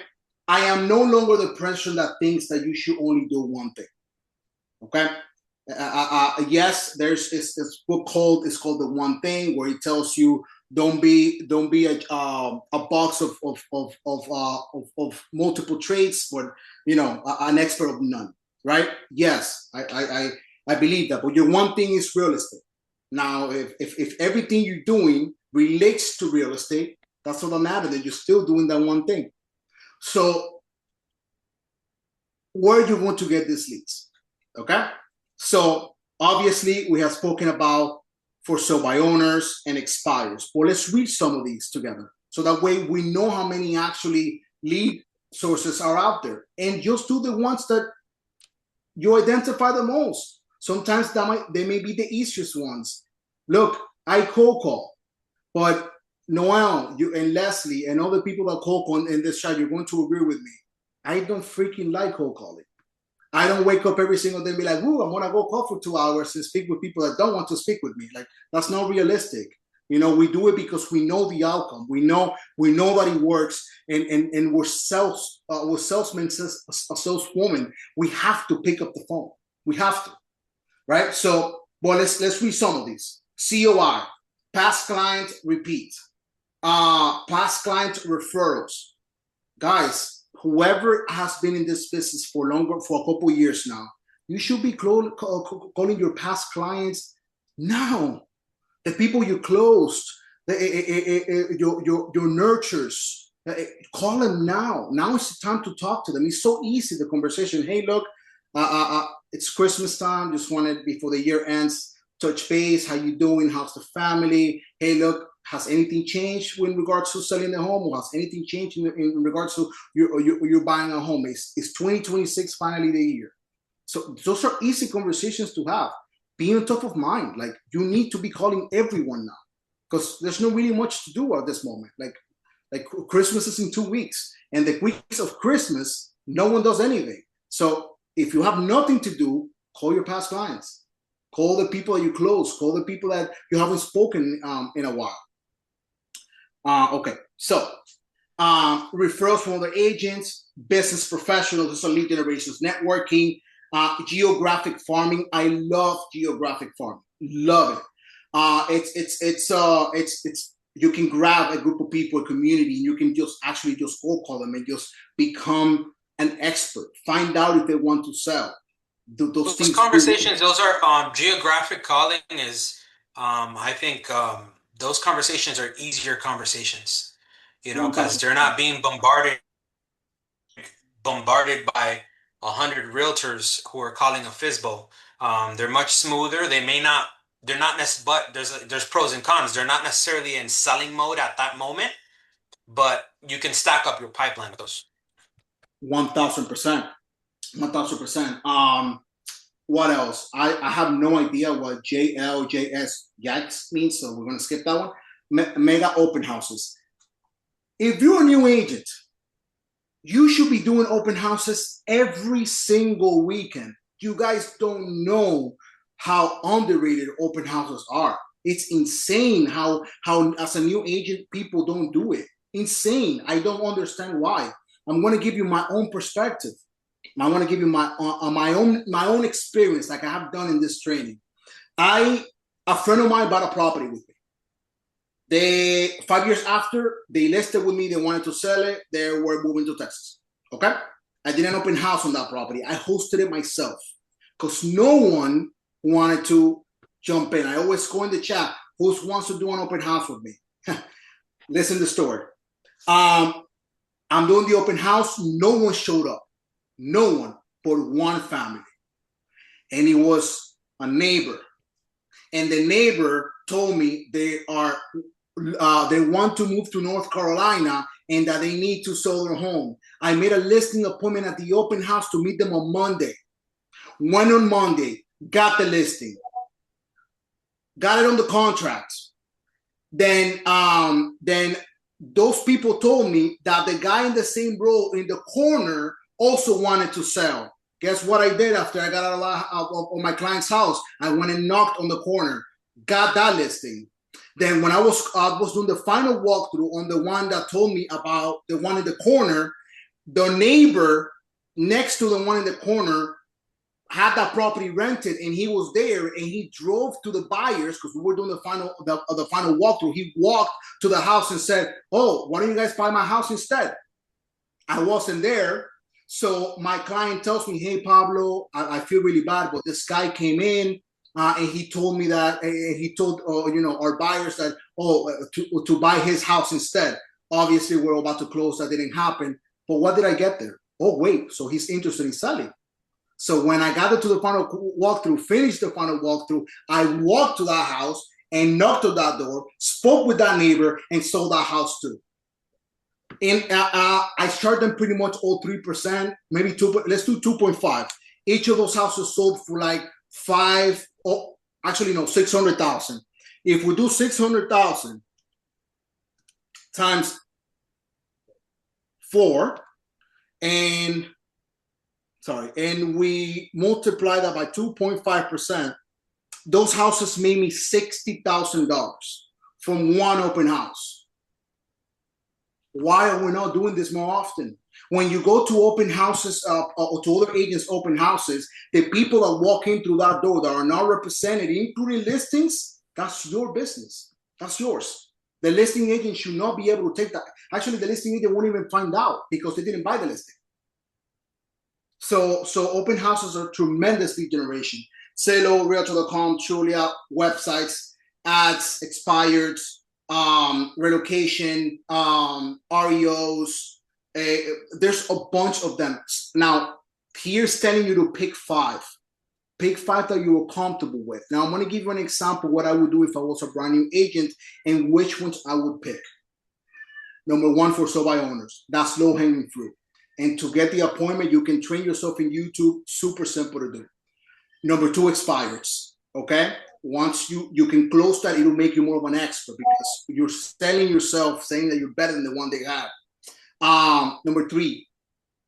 I am no longer the person that thinks that you should only do one thing, okay? Yes, there's this book called The One Thing, where it tells you don't be a box of multiple traits, but an expert of none, right? Yes, I believe that. But your one thing is real estate. Now, if everything you're doing relates to real estate, that's all that matters. That you're still doing that one thing. So, where are you going to get these leads? Okay. So obviously we have spoken about for sale by owners and expires. Well, let's read some of these together. So that way we know how many actually lead sources are out there, and just do the ones that you identify the most. Sometimes they may be the easiest ones. Look, I cold call, but Noel, you and Leslie and other people that cold call in this chat, you're going to agree with me. I don't freaking like cold calling. I don't wake up every single day and be like, "Ooh, I'm gonna go call for 2 hours and speak with people that don't want to speak with me." Like, that's not realistic. We do it because we know the outcome. We know that it works, and we're salesmen, a saleswoman. We have to pick up the phone. We have to, right? So, well, let's read some of these. COI, past client repeat, past client referrals, guys. Whoever has been in this business for a couple of years now, you should be calling your past clients now. The people you closed, your nurtures, call them now. Now is the time to talk to them. It's so easy, the conversation. Hey, look, it's Christmas time. Just wanted, before the year ends, touch base. How you doing? How's the family? Hey, look, has anything changed in regards to selling a home? Or has anything changed in regards to you're buying a home? Is 2026 finally the year? So those are easy conversations to have. Be on top of mind. Like, you need to be calling everyone now, because there's not really much to do at this moment. Like Christmas is in 2 weeks, and the weeks of Christmas, no one does anything. So if you have nothing to do, call your past clients. Call the people that you close. Call the people that you haven't spoken in a while. Okay, so referrals from other agents, business professionals, so lead generations, networking, geographic farming. I love geographic farming. Love it. It's you can grab a group of people, a community, and you can just actually just cold call them and just become an expert. Find out if they want to sell. Those things. Conversations, those are geographic calling is I think those conversations are easier conversations, you know, because they're not being bombarded by 100 realtors who are calling a FISBO. They're much smoother. They're not necessarily, but there's pros and cons. They're not necessarily in selling mode at that moment, but you can stack up your pipeline with those. 1,000%. 1,000%. What else? I have no idea what JLJS Yikes means, so we're going to skip that one. Mega open houses. If you're a new agent, you should be doing open houses every single weekend. You guys don't know how underrated open houses are. It's insane how as a new agent, people don't do it. Insane. I don't understand why. I'm going to give you my own perspective. I want to give you my own experience, like I have done in this training. A friend of mine bought a property with me. 5 years after, they listed with me. They wanted to sell it. They were moving to Texas. Okay, I did an open house on that property. I hosted it myself because no one wanted to jump in. I always go in the chat. Who wants to do an open house with me? Listen to the story. I'm doing the open house. No one showed up. No one but one family. And it was a neighbor. And the neighbor told me they want to move to North Carolina and that they need to sell their home. I made a listing appointment at the open house to meet them on Monday. Went on Monday, got the listing, got it on the contract. Then those people told me that the guy in the same row in the corner also wanted to sell. Guess what I did after I got out of my client's house? I went and knocked on the corner, got that listing. Then when I was doing the final walkthrough on the one that told me about the one in the corner, the neighbor next to the one in the corner had that property rented, and he was there, and he drove to the buyers because we were doing the final walkthrough. He walked to the house and said, "Oh, why don't you guys buy my house instead?" I wasn't there. So my client tells me, "Hey, Pablo, I feel really bad, but this guy came in and he told me that he told our buyers that to buy his house instead." Obviously, we're about to close. That didn't happen. But what did I get there? Oh, wait. So he's interested in selling. So when I got to the final walkthrough, finished the final walkthrough, I walked to that house and knocked on that door, spoke with that neighbor, and sold that house too. And I charged them pretty much all 3%, maybe 2. Let's do 2.5. Each of those houses sold for like 600,000. If we do 600,000 times 4, and we multiply that by 2.5%, those houses made me $60,000 from one open house. Why are we not doing this more often? When you go to open houses or to other agents' open houses, the people that walk in through that door that are not represented, including listings, that's your business. That's yours. The listing agent should not be able to take that. Actually, the listing agent won't even find out because they didn't buy the listing. So open houses are tremendous lead generation. Zillow, Realtor.com, Trulia, websites, ads, expired, relocation, REOs. There's a bunch of them. Now, here's telling you to pick 5. Pick 5 that you are comfortable with. Now, I'm going to give you an example of what I would do if I was a brand new agent and which ones I would pick. Number 1, for sell by owners. That's low-hanging fruit. And to get the appointment, you can train yourself in YouTube. Super simple to do. Number 2, expireds. Okay? Once you can close that, it'll make you more of an expert because you're selling yourself, saying that you're better than the one they have. Number 3,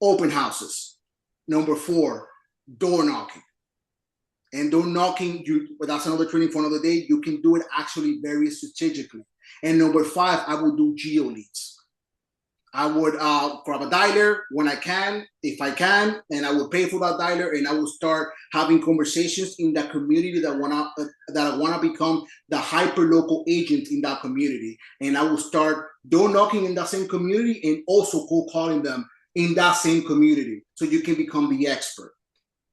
open houses. Number 4, door knocking. And door knocking, that's another training for another day. You can do it actually very strategically. And number 5, I will do geo leads. I would grab a dialer when I can, if I can, and I would pay for that dialer, and I would start having conversations in the community that I wanna become the hyper local agent in that community, and I will start door knocking in that same community and also cold calling them in that same community, so you can become the expert.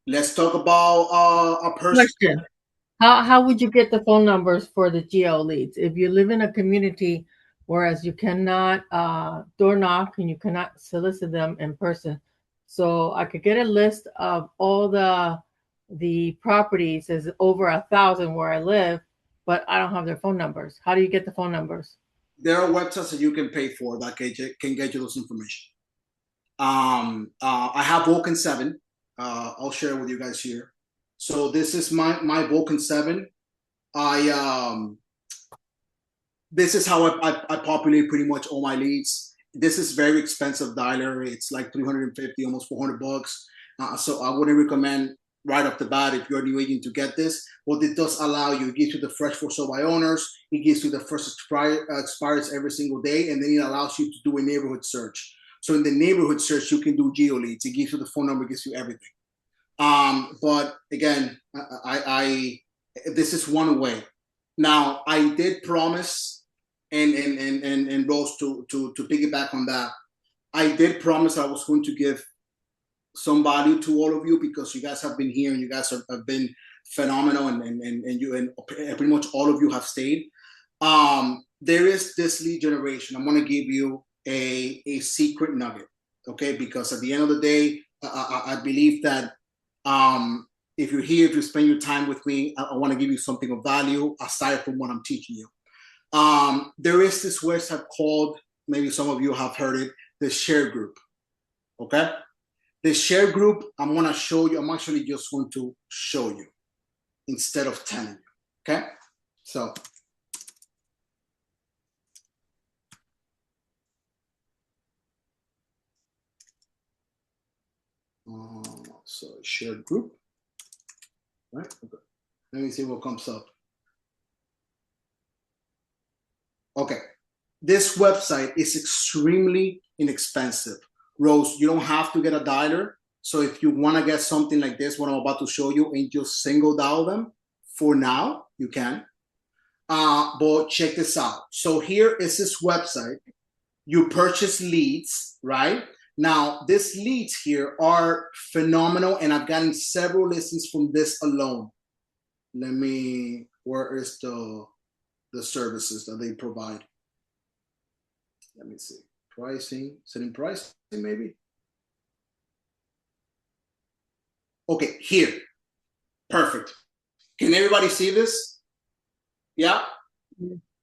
Let's talk about a person. Question. How would you get the phone numbers for the geo leads if you live in a community, whereas you cannot door knock and you cannot solicit them in person? So I could get a list of all the properties is over 1,000 where I live, but I don't have their phone numbers. How do you get the phone numbers? There are websites that you can pay for that can get you those information. I have Vulcan 7. I'll share it with you guys here. So this is my Vulcan 7. This is how I populate pretty much all my leads. This is very expensive dialer. It's like 350, almost $400. So I wouldn't recommend right off the bat if you're a new agent to get this. What it does allow you, it gives you the fresh for sale by owners. It gives you the first expires every single day, and then it allows you to do a neighborhood search. So in the neighborhood search, you can do geo leads. It gives you the phone number, it gives you everything. But again, this is one way. Now I did promise, and Rose to piggyback on that. I did promise I was going to give some value to all of you because you guys have been here and you guys have been phenomenal, and pretty much all of you have stayed. There is this lead generation. I'm going to give you a secret nugget, okay? Because at the end of the day, I believe that if you're here, if you spend your time with me, I want to give you something of value aside from what I'm teaching you. There is this website called, maybe some of you have heard it, the Share Group, okay? The Share Group, I'm going to show you. I'm actually just going to show you instead of telling you, okay? So Share Group, right? Okay. Let me see what comes up. Okay, this website is extremely inexpensive. Rose, you don't have to get a dialer. So if you want to get something like this, what I'm about to show you, and just single dial them, for now, you can. But check this out. So here is this website. You purchase leads, right? Now, these leads here are phenomenal, and I've gotten several listings from this alone. Where is the services that they provide? Let me see. Pricing, setting pricing maybe? Okay, here. Perfect. Can everybody see this? Yeah?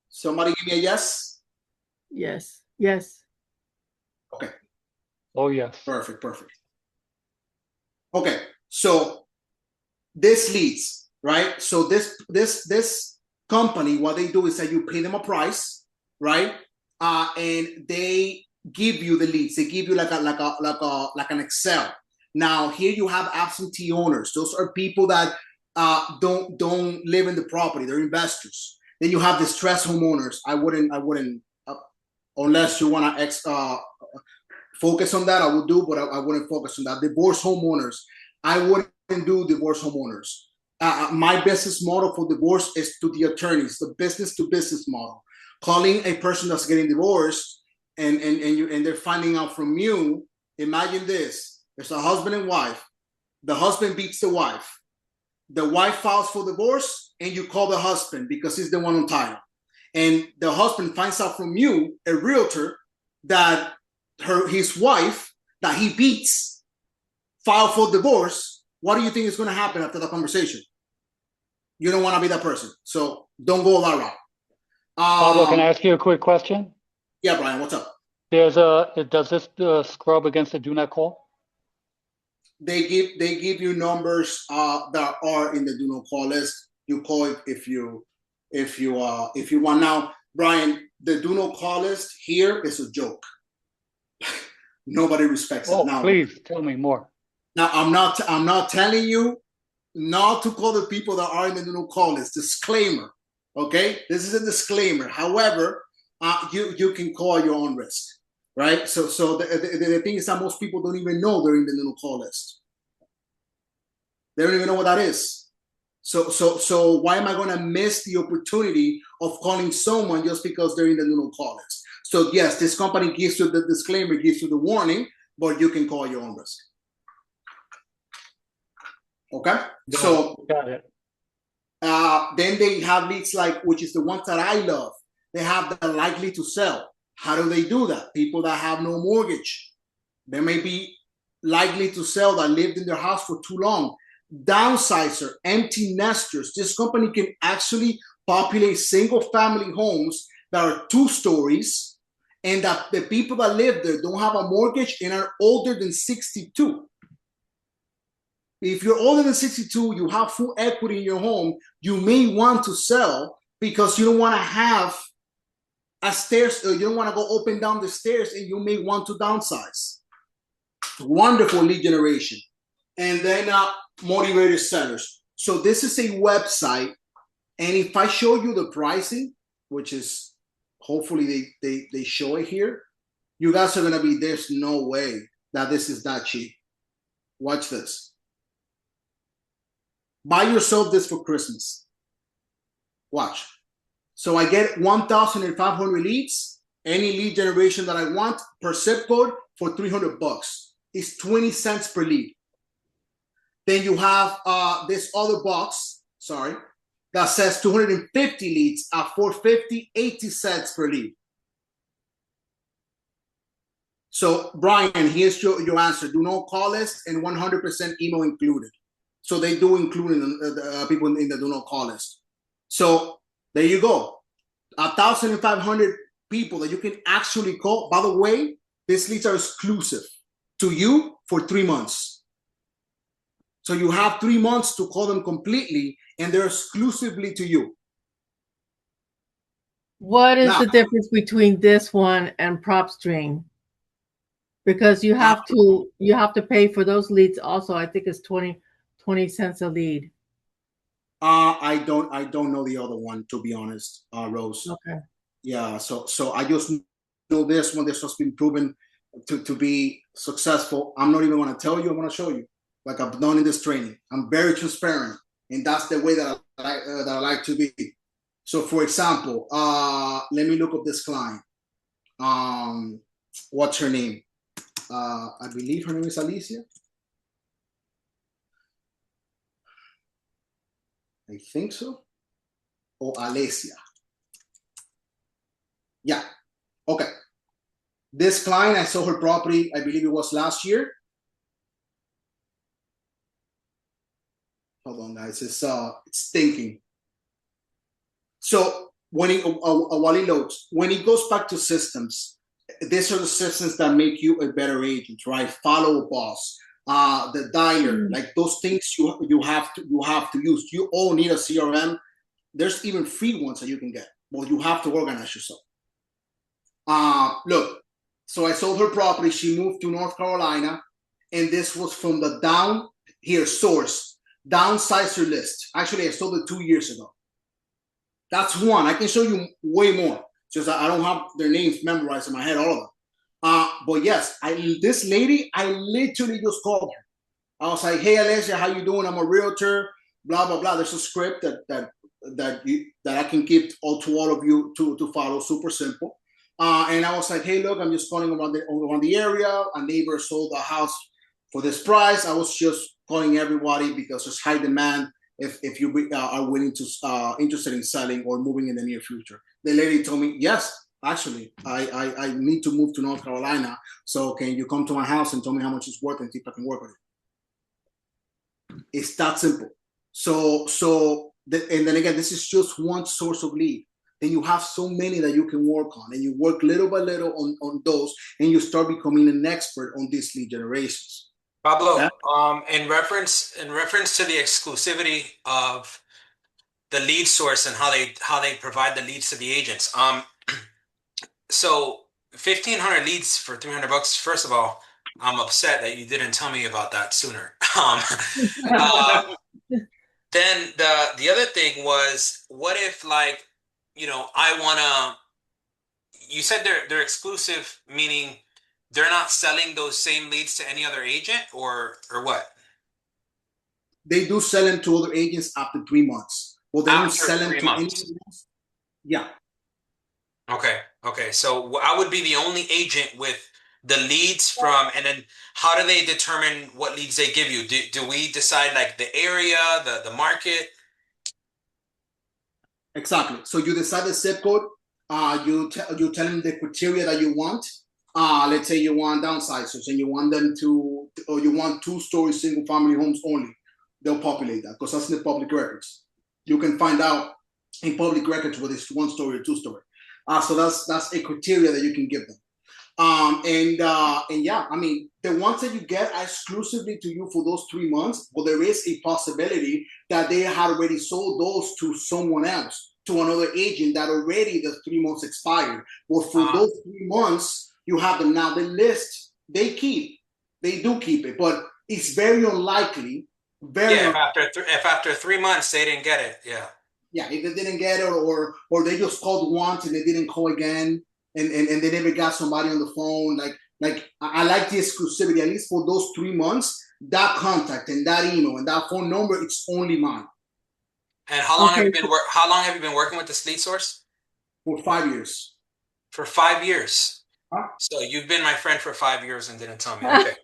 Somebody give me a yes? Yes. Yes. Okay. Oh, yes. Perfect. Okay, so this leads, right? So this company, what they do is that you pay them a price, right? And they give you the leads. They give you like an Excel. Now here you have absentee owners. Those are people that don't live in the property. They're investors. Then you have distressed homeowners. I wouldn't unless you want to focus on that. I would do, but I wouldn't focus on that. Divorced homeowners. I wouldn't do divorced homeowners. My business model for divorce is to the attorneys, the business to business model. Calling a person that's getting divorced and they're finding out from you. Imagine this: there's a husband and wife. The husband beats the wife. The wife files for divorce, and you call the husband because he's the one on title. And the husband finds out from you, a realtor, that his wife that he beats filed for divorce. What do you think is going to happen after the conversation? You don't want to be that person, so don't go that route. Pablo, can I ask you a quick question? Yeah, Brian, what's up? Does this scrub against the do not call? They give you numbers that are in the do not call list. You call it if you want. Now, Brian, the do not call list here is a joke. Nobody respects it. Now, please tell me more. Now, I'm not telling you not to call the people that are in the do not call list. Disclaimer. Okay, this is a disclaimer. However, you can call your own risk. right? So the thing is that most people don't even know they're in the no call list. They don't even know what that is. So why am I going to miss the opportunity of calling someone just because they're in the no call list? So yes, this company gives you the disclaimer, gives you the warning, but you can call your own risk. Okay, so got it. Then they have leads like, which is the ones that I love. They have the likely to sell. How do they do that? People that have no mortgage. They may be likely to sell that lived in their house for too long. Downsizer, empty nesters. This company can actually populate single family homes that are 2 stories and that the people that live there don't have a mortgage and are older than 62. If you're older than 62, you have full equity in your home, you may want to sell because you don't want to have a stairs, you don't want to go up and down the stairs, and you may want to downsize. Wonderful lead generation. And then motivated sellers. So this is a website, and if I show you the pricing, which is hopefully they show it here, you guys are going to be, there's no way that this is that cheap. Watch this. Buy yourself this for Christmas. Watch. So I get 1,500 leads, any lead generation that I want per zip code for $300. It's 20 cents per lead. Then you have this other box, that says 250 leads at $450, 80 cents per lead. So Brian, here's your answer. Do not call list and 100% email included. So they do include people in the do not call list. So there you go. 1,500 people that you can actually call. By the way, these leads are exclusive to you for 3 months. So you have 3 months to call them completely, and they're exclusively to you. What is the difference between this one and PropStream? Because you have to pay for those leads also. I think it's 20 cents a lead. I don't know the other one, to be honest, Rose. Okay. Yeah, so I just know this one. This has been proven to be successful. I'm not even going to tell you. I'm going to show you, like I've done in this training. I'm very transparent, and that's the way that I like to be. So, for example, let me look up this client. What's her name? I believe her name is Alicia. I think so. Or Alessia. Yeah. Okay. This client, I saw her property, I believe it was last year. Hold on, guys. It's thinking. So when while it loads, when it goes back to systems, these are the systems that make you a better agent, right? Follow a boss, the dialer, like those things you have to use. You all need a CRM. There's even free ones that you can get, but you have to organize yourself. Look, so I sold her property. She moved to North Carolina, and this was from the source, downsizer list. Actually, I sold it 2 years ago. That's one. I can show you way more. Just I don't have their names memorized in my head, all of them. But yes, this lady, I literally just called her. I was like, "Hey, Alessia, how you doing? I'm a realtor. Blah blah blah." There's a script that I can give to all of you to follow. Super simple. And I was like, "Hey, look, I'm just calling around the area. A neighbor sold a house for this price." I was just calling everybody because there's high demand. If you are willing to interested in selling or moving in the near future. The lady told me, yes, actually, I need to move to North Carolina. So can you come to my house and tell me how much it's worth and see if I can work with it? It's that simple. And then again, this is just one source of lead. Then you have so many that you can work on, and you work little by little on those, and you start becoming an expert on these lead generations. Pablo, in reference to the exclusivity of the lead source and how they provide the leads to the agents. So 1,500 leads for $300. First of all, I'm upset that you didn't tell me about that sooner. Then the other thing was, what if, like, I wanna. You said they're exclusive, meaning they're not selling those same leads to any other agent, or what? They do sell them to other agents after 3 months. Well, they don't After sell them 3 to months. anyone else. Yeah. Okay. So I would be the only agent with the leads from, and then how do they determine what leads they give you? Do we decide like the area, the market? Exactly. So you decide the zip code. You tell them the criteria that you want. Let's say you want downsizers and you want them to, or you want 2-story single family homes only. They'll populate that because that's in the public records. You can find out in public records whether it's 1-story or 2-story. So that's a criteria that you can give them. And yeah, I mean, the ones that you get are exclusively to you for those 3 months, but there is a possibility that they had already sold those to someone else, to another agent that already the 3 months expired. But for those 3 months, you have them now. The list, they do keep it, but it's very unlikely. If after 3 months they didn't get it, yeah, if they didn't get it, or they just called once and they didn't call again, and they never got somebody on the phone. Like I like the exclusivity, at least for those 3 months. That contact and that email and that phone number, it's only mine. And how long have you been working with this lead source? For 5 years. For 5 years. Huh? So you've been my friend for 5 years and didn't tell me. Okay.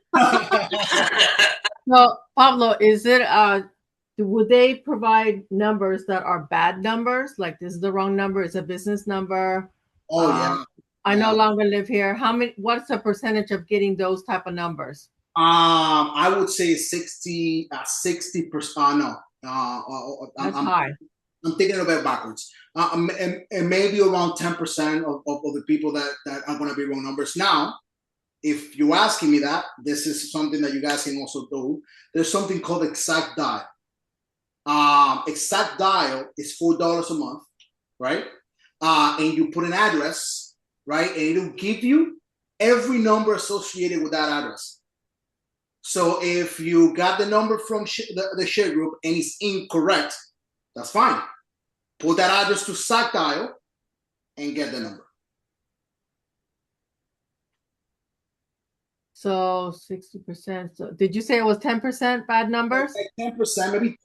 Well, Pablo, is it would they provide numbers that are bad numbers? Like this is the wrong number, it's a business number. Oh yeah. I no longer live here. What's the percentage of getting those type of numbers? I would say 60%. No. That's high. I'm thinking about it backwards. And maybe around 10% of the people that are going to be wrong numbers. Now, if you're asking me that, this is something that you guys can also do. There's something called Exact Dial. Exact Dial is $4 a month, right? And you put an address, right? And it'll give you every number associated with that address. So if you got the number from the share group and it's incorrect, that's fine. Put that address to Exact Dial and get the number. So 60%. So did you say it was 10% bad numbers? 10%, maybe.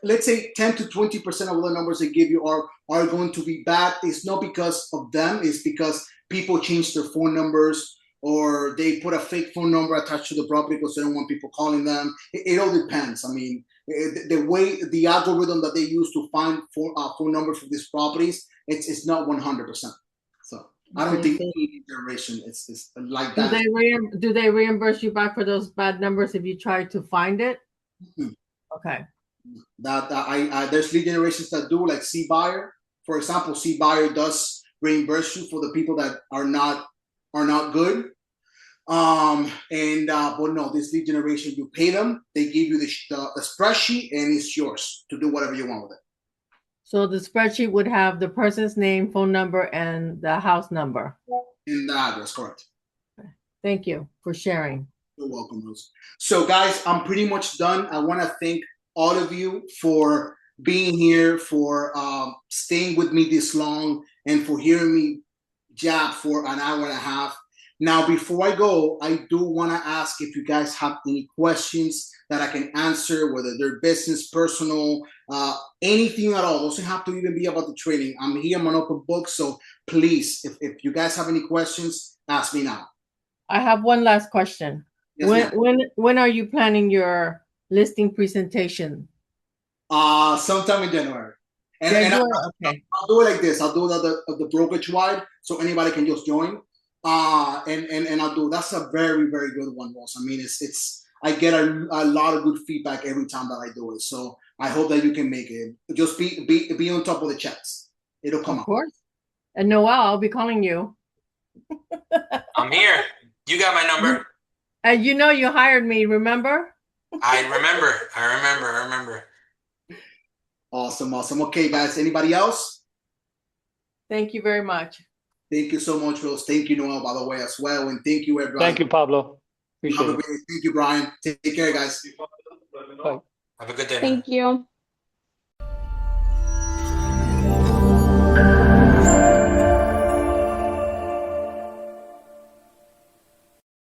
Let's say 10 to 20% of the numbers they give you are going to be bad. It's not because of them. It's because people change their phone numbers, or they put a fake phone number attached to the property because they don't want people calling them. It all depends. I mean, the way the algorithm that they use to find phone numbers for these properties, it's not 100%. So I don't think any generation is like that. Do they reimburse you back for those bad numbers if you try to find it? Mm-hmm. Okay. There's lead generations that do, like C Buyer, for example. C Buyer does reimburse you for the people that are not good. But no, this lead generation, you pay them, they give you the spreadsheet, and it's yours to do whatever you want with it. So the spreadsheet would have the person's name, phone number, and the house number. And the address, correct. Okay. Thank you for sharing. You're welcome, Rose. So guys, I'm pretty much done. I want to thank all of you for being here, for staying with me this long, and for hearing me jab for an hour and a half. Now, before I go, I do want to ask if you guys have any questions that I can answer, whether they're business, personal, anything at all. It doesn't have to even be about the training. I'm here, I'm an open book. So please, if you guys have any questions, ask me now. I have one last question. Yes, when are you planning your listing presentation? Sometime in January. And I'll do it like this. I'll do the brokerage wide, so anybody can just join. And I'll do. That's a very, very good one, Ross. I mean, I get a lot of good feedback every time that I do it. So I hope that you can make it. Just be on top of the chats. It'll come out. Of course. And Noel, I'll be calling you. I'm here. You got my number. And you know you hired me, remember? I remember. Awesome. Okay, guys. Anybody else? Thank you very much. Thank you so much, Rose. Thank you, Noel, by the way, as well. And thank you, everybody. Thank you, Pablo. Appreciate it. Thank you, Brian. Take care, guys. Bye. Have a good day. Thank you.